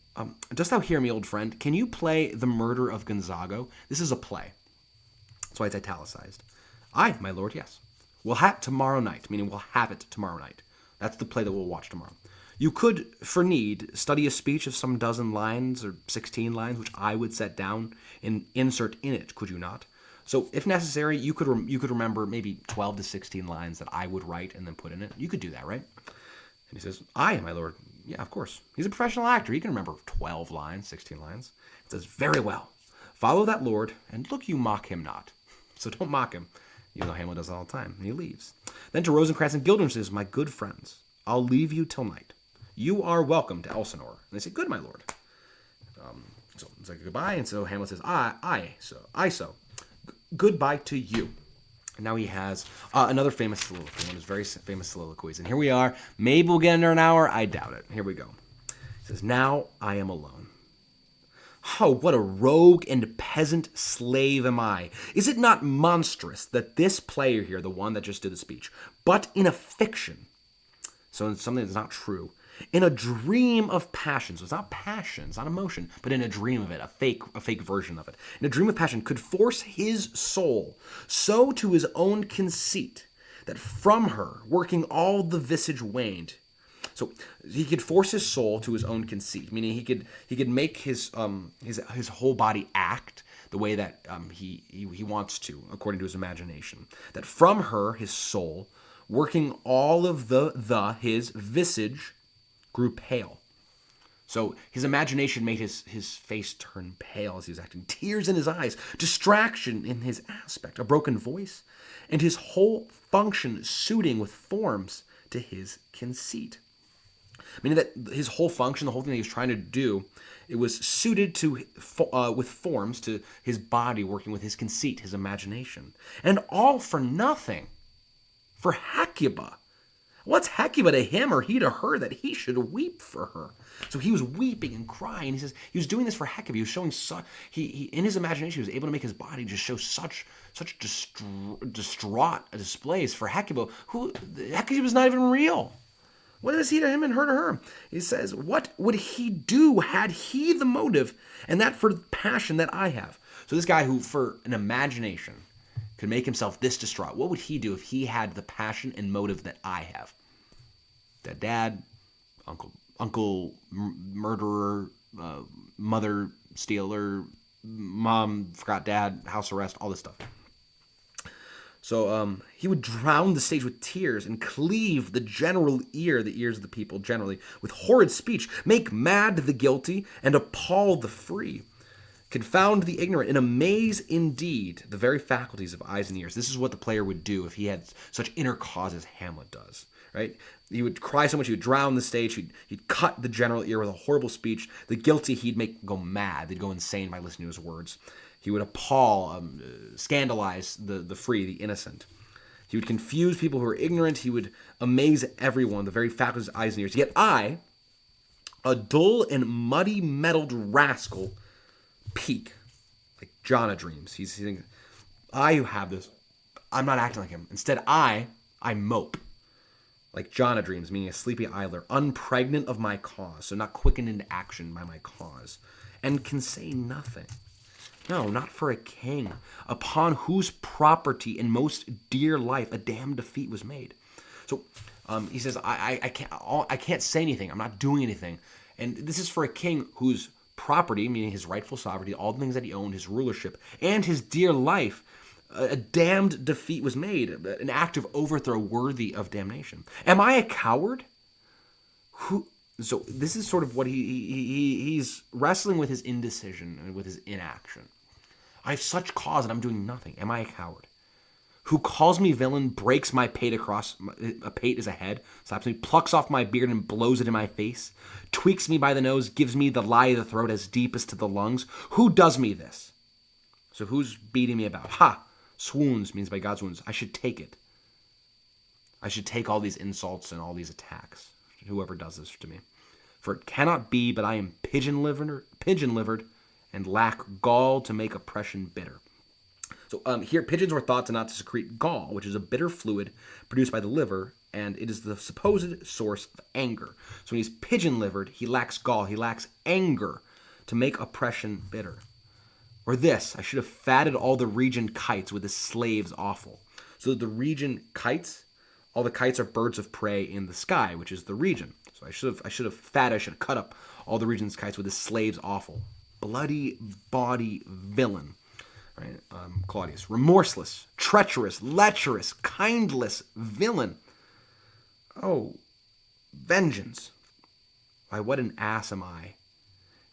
dost thou hear me, old friend? Can you play The Murder of Gonzago? This is a play. That's why it's italicized. Aye, my lord, yes. We'll have tomorrow night, meaning we'll have it tomorrow night. That's the play that we'll watch tomorrow. You could, for need, study a speech of some dozen lines or 16 lines, which I would set down and insert in it, could you not? So, if necessary, you could remember maybe 12 to 16 lines that I would write and then put in it. You could do that, right? And he says, aye, my lord. Yeah, of course. He's a professional actor. He can remember 12 lines, 16 lines. It says, very well. Follow that lord, and look you mock him not. So don't mock him, even though Hamlet does it all the time. And he leaves. Then to Rosencrantz and Guildenstern says, my good friends, I'll leave you till night. You are welcome to Elsinore. And they say, good, my lord. So it's like goodbye. And so Hamlet says, I so. Goodbye to you. And now he has another famous soliloquy, one of his very famous soliloquies. And here we are. Maybe we'll get under an hour. I doubt it. Here we go. He says, now I am alone. Oh, what a rogue and peasant slave am I. Is it not monstrous that this player here, the one that just did the speech, but in a fiction, so in something that's not true, in a dream of passion, so it's not passion, it's not emotion, but in a dream of it, a fake version of it, in a dream of passion, could force his soul so to his own conceit that from her, working all the visage waned. So he could force his soul to his own conceit, meaning he could make his whole body act the way that he wants to, according to his imagination. That from her, his soul, working all of his visage grew pale. So his imagination made his face turn pale as he was acting. Tears in his eyes, distraction in his aspect, a broken voice, and his whole function suiting with forms to his conceit. Meaning that his whole function, the whole thing that he was trying to do, it was suited to with forms to his body working with his conceit, his imagination. And all for nothing. For Hecuba. What's Hecuba to him or he to her that he should weep for her? So he was weeping and crying. He says he was doing this for Hecuba. He was showing he in his imagination he was able to make his body just show such distraught displays for Hecuba. Hecuba was not even real. What is he to him and her to her? He says, what would he do had he the motive, and that for passion that I have? So this guy who, for an imagination, could make himself this distraught, what would he do if he had the passion and motive that I have? That dad, uncle murderer, mother stealer, mom forgot dad, house arrest, all this stuff. So he would drown the stage with tears and cleave the general ear, the ears of the people generally, with horrid speech, make mad the guilty and appall the free, confound the ignorant, and amaze indeed the very faculties of eyes and ears. This is what the player would do if he had such inner cause as Hamlet does, right? He would cry so much he would drown the stage, he'd cut the general ear with a horrible speech. The guilty he'd make go mad, they'd go insane by listening to his words. He would appall, scandalize the free, the innocent. He would confuse people who are ignorant. He would amaze everyone, the very faculties of eyes and ears. Yet I, a dull and muddy-mettled rascal, peak, like John of Dreams. He's thinking, I who have this, I'm not acting like him. Instead, I mope, like John of Dreams, meaning a sleepy idler, unpregnant of my cause, so not quickened into action by my cause, and can say nothing. No, not for a king, upon whose property and most dear life a damned defeat was made. So he says, I can't say anything. I'm not doing anything. And this is for a king whose property, meaning his rightful sovereignty, all the things that he owned, his rulership, and his dear life, a damned defeat was made, an act of overthrow worthy of damnation. Am I a coward? So this is sort of what he's wrestling with, his indecision and with his inaction. I have such cause and I'm doing nothing. Am I a coward? Who calls me villain, breaks my pate across, a pate is a head, slaps me, plucks off my beard and blows it in my face, tweaks me by the nose, gives me the lie of the throat as deep as to the lungs. Who does me this? So who's beating me about? Ha! Swoons means by God's wounds. I should take it. I should take all these insults and all these attacks. Whoever does this to me. For it cannot be, but I am pigeon-livered and lack gall to make oppression bitter. So here, pigeons were thought to not to secrete gall, which is a bitter fluid produced by the liver, and it is the supposed source of anger. So when he's pigeon-livered, he lacks gall, he lacks anger to make oppression bitter. Or this, I should have fatted all the region kites with the slaves awful. So the region kites, all the kites are birds of prey in the sky, which is the region. So I should have cut up all the region's kites with the slaves awful. Bloody body villain. Right? Claudius. Remorseless, treacherous, lecherous, kindless villain. Oh, vengeance. Why, what an ass am I.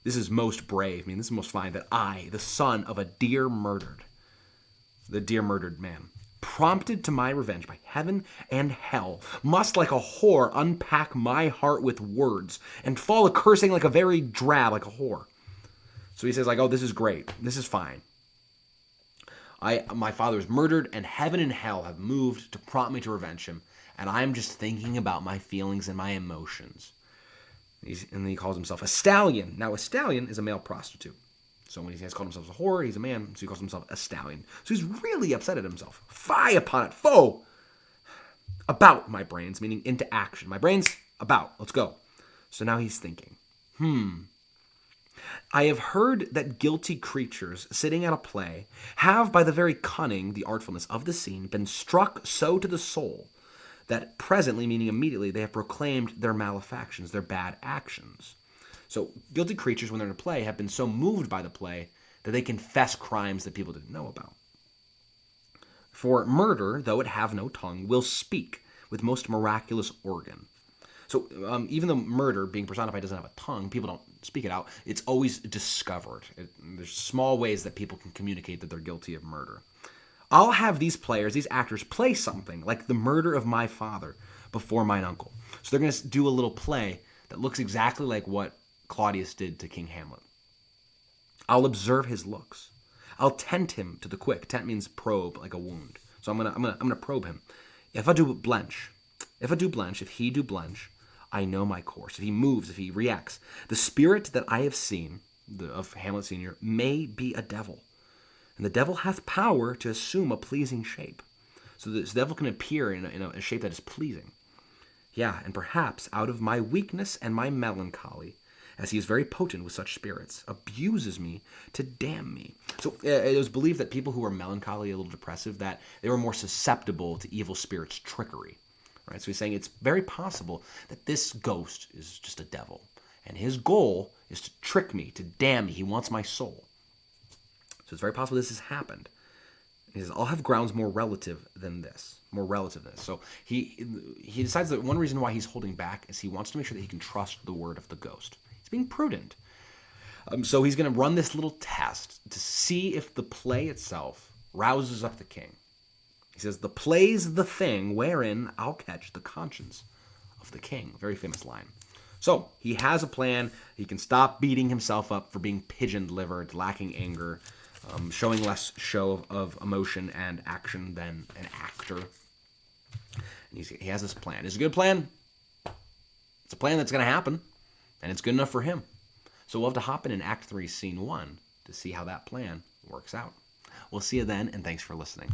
This is most brave. I mean, this is most fine that I, the son of a dear murdered man, prompted to my revenge by heaven and hell, must like a whore unpack my heart with words and fall a-cursing like a very drab, like a whore. So he says, like, oh, this is great. This is fine. My father is murdered, and heaven and hell have moved to prompt me to revenge him, and I'm just thinking about my feelings and my emotions. And then he calls himself a stallion. Now, a stallion is a male prostitute. So when he has called himself a whore, he's a man, so he calls himself a stallion. So he's really upset at himself. Fie upon it, foe! About my brains, meaning into action. My brains, about, let's go. So now he's thinking, I have heard that guilty creatures sitting at a play have, by the very cunning, the artfulness of the scene, been struck so to the soul that presently, meaning immediately, they have proclaimed their malefactions, their bad actions. So guilty creatures, when they're in a play, have been so moved by the play that they confess crimes that people didn't know about. For murder, though it have no tongue, will speak with most miraculous organ. So even though murder, being personified, doesn't have a tongue, people don't speak it out, it's always discovered. There's small ways that people can communicate that they're guilty of murder. I'll have these players, these actors, play something like the murder of my father before mine uncle. So they're going to do a little play that looks exactly like what Claudius did to King Hamlet. I'll observe his looks. I'll tent him to the quick. Tent means probe, like a wound. So I'm gonna probe him. If he do blench, I know my course. If he moves, if he reacts, the spirit that I have seen of Hamlet Senior may be a devil, and the devil hath power to assume a pleasing shape. So the devil can appear in a shape that is pleasing. Yeah, and perhaps out of my weakness and my melancholy, as he is very potent with such spirits, abuses me to damn me. So it was believed that people who were melancholy, a little depressive, that they were more susceptible to evil spirits' trickery. Right? So he's saying it's very possible that this ghost is just a devil, and his goal is to trick me, to damn me. He wants my soul. So it's very possible this has happened. He says, I'll have grounds more relative than this. So he decides that one reason why he's holding back is he wants to make sure that he can trust the word of the ghost. He's being prudent. So he's going to run this little test to see if the play itself rouses up the king. He says, the play's the thing wherein I'll catch the conscience of the king. Very famous line. So he has a plan. He can stop beating himself up for being pigeon-livered, lacking anger, showing less show of emotion and action than an actor. And he has this plan. It's a good plan. It's a plan that's going to happen, and it's good enough for him. So we'll have to hop in Act 3, Scene 1 to see how that plan works out. We'll see you then, and thanks for listening.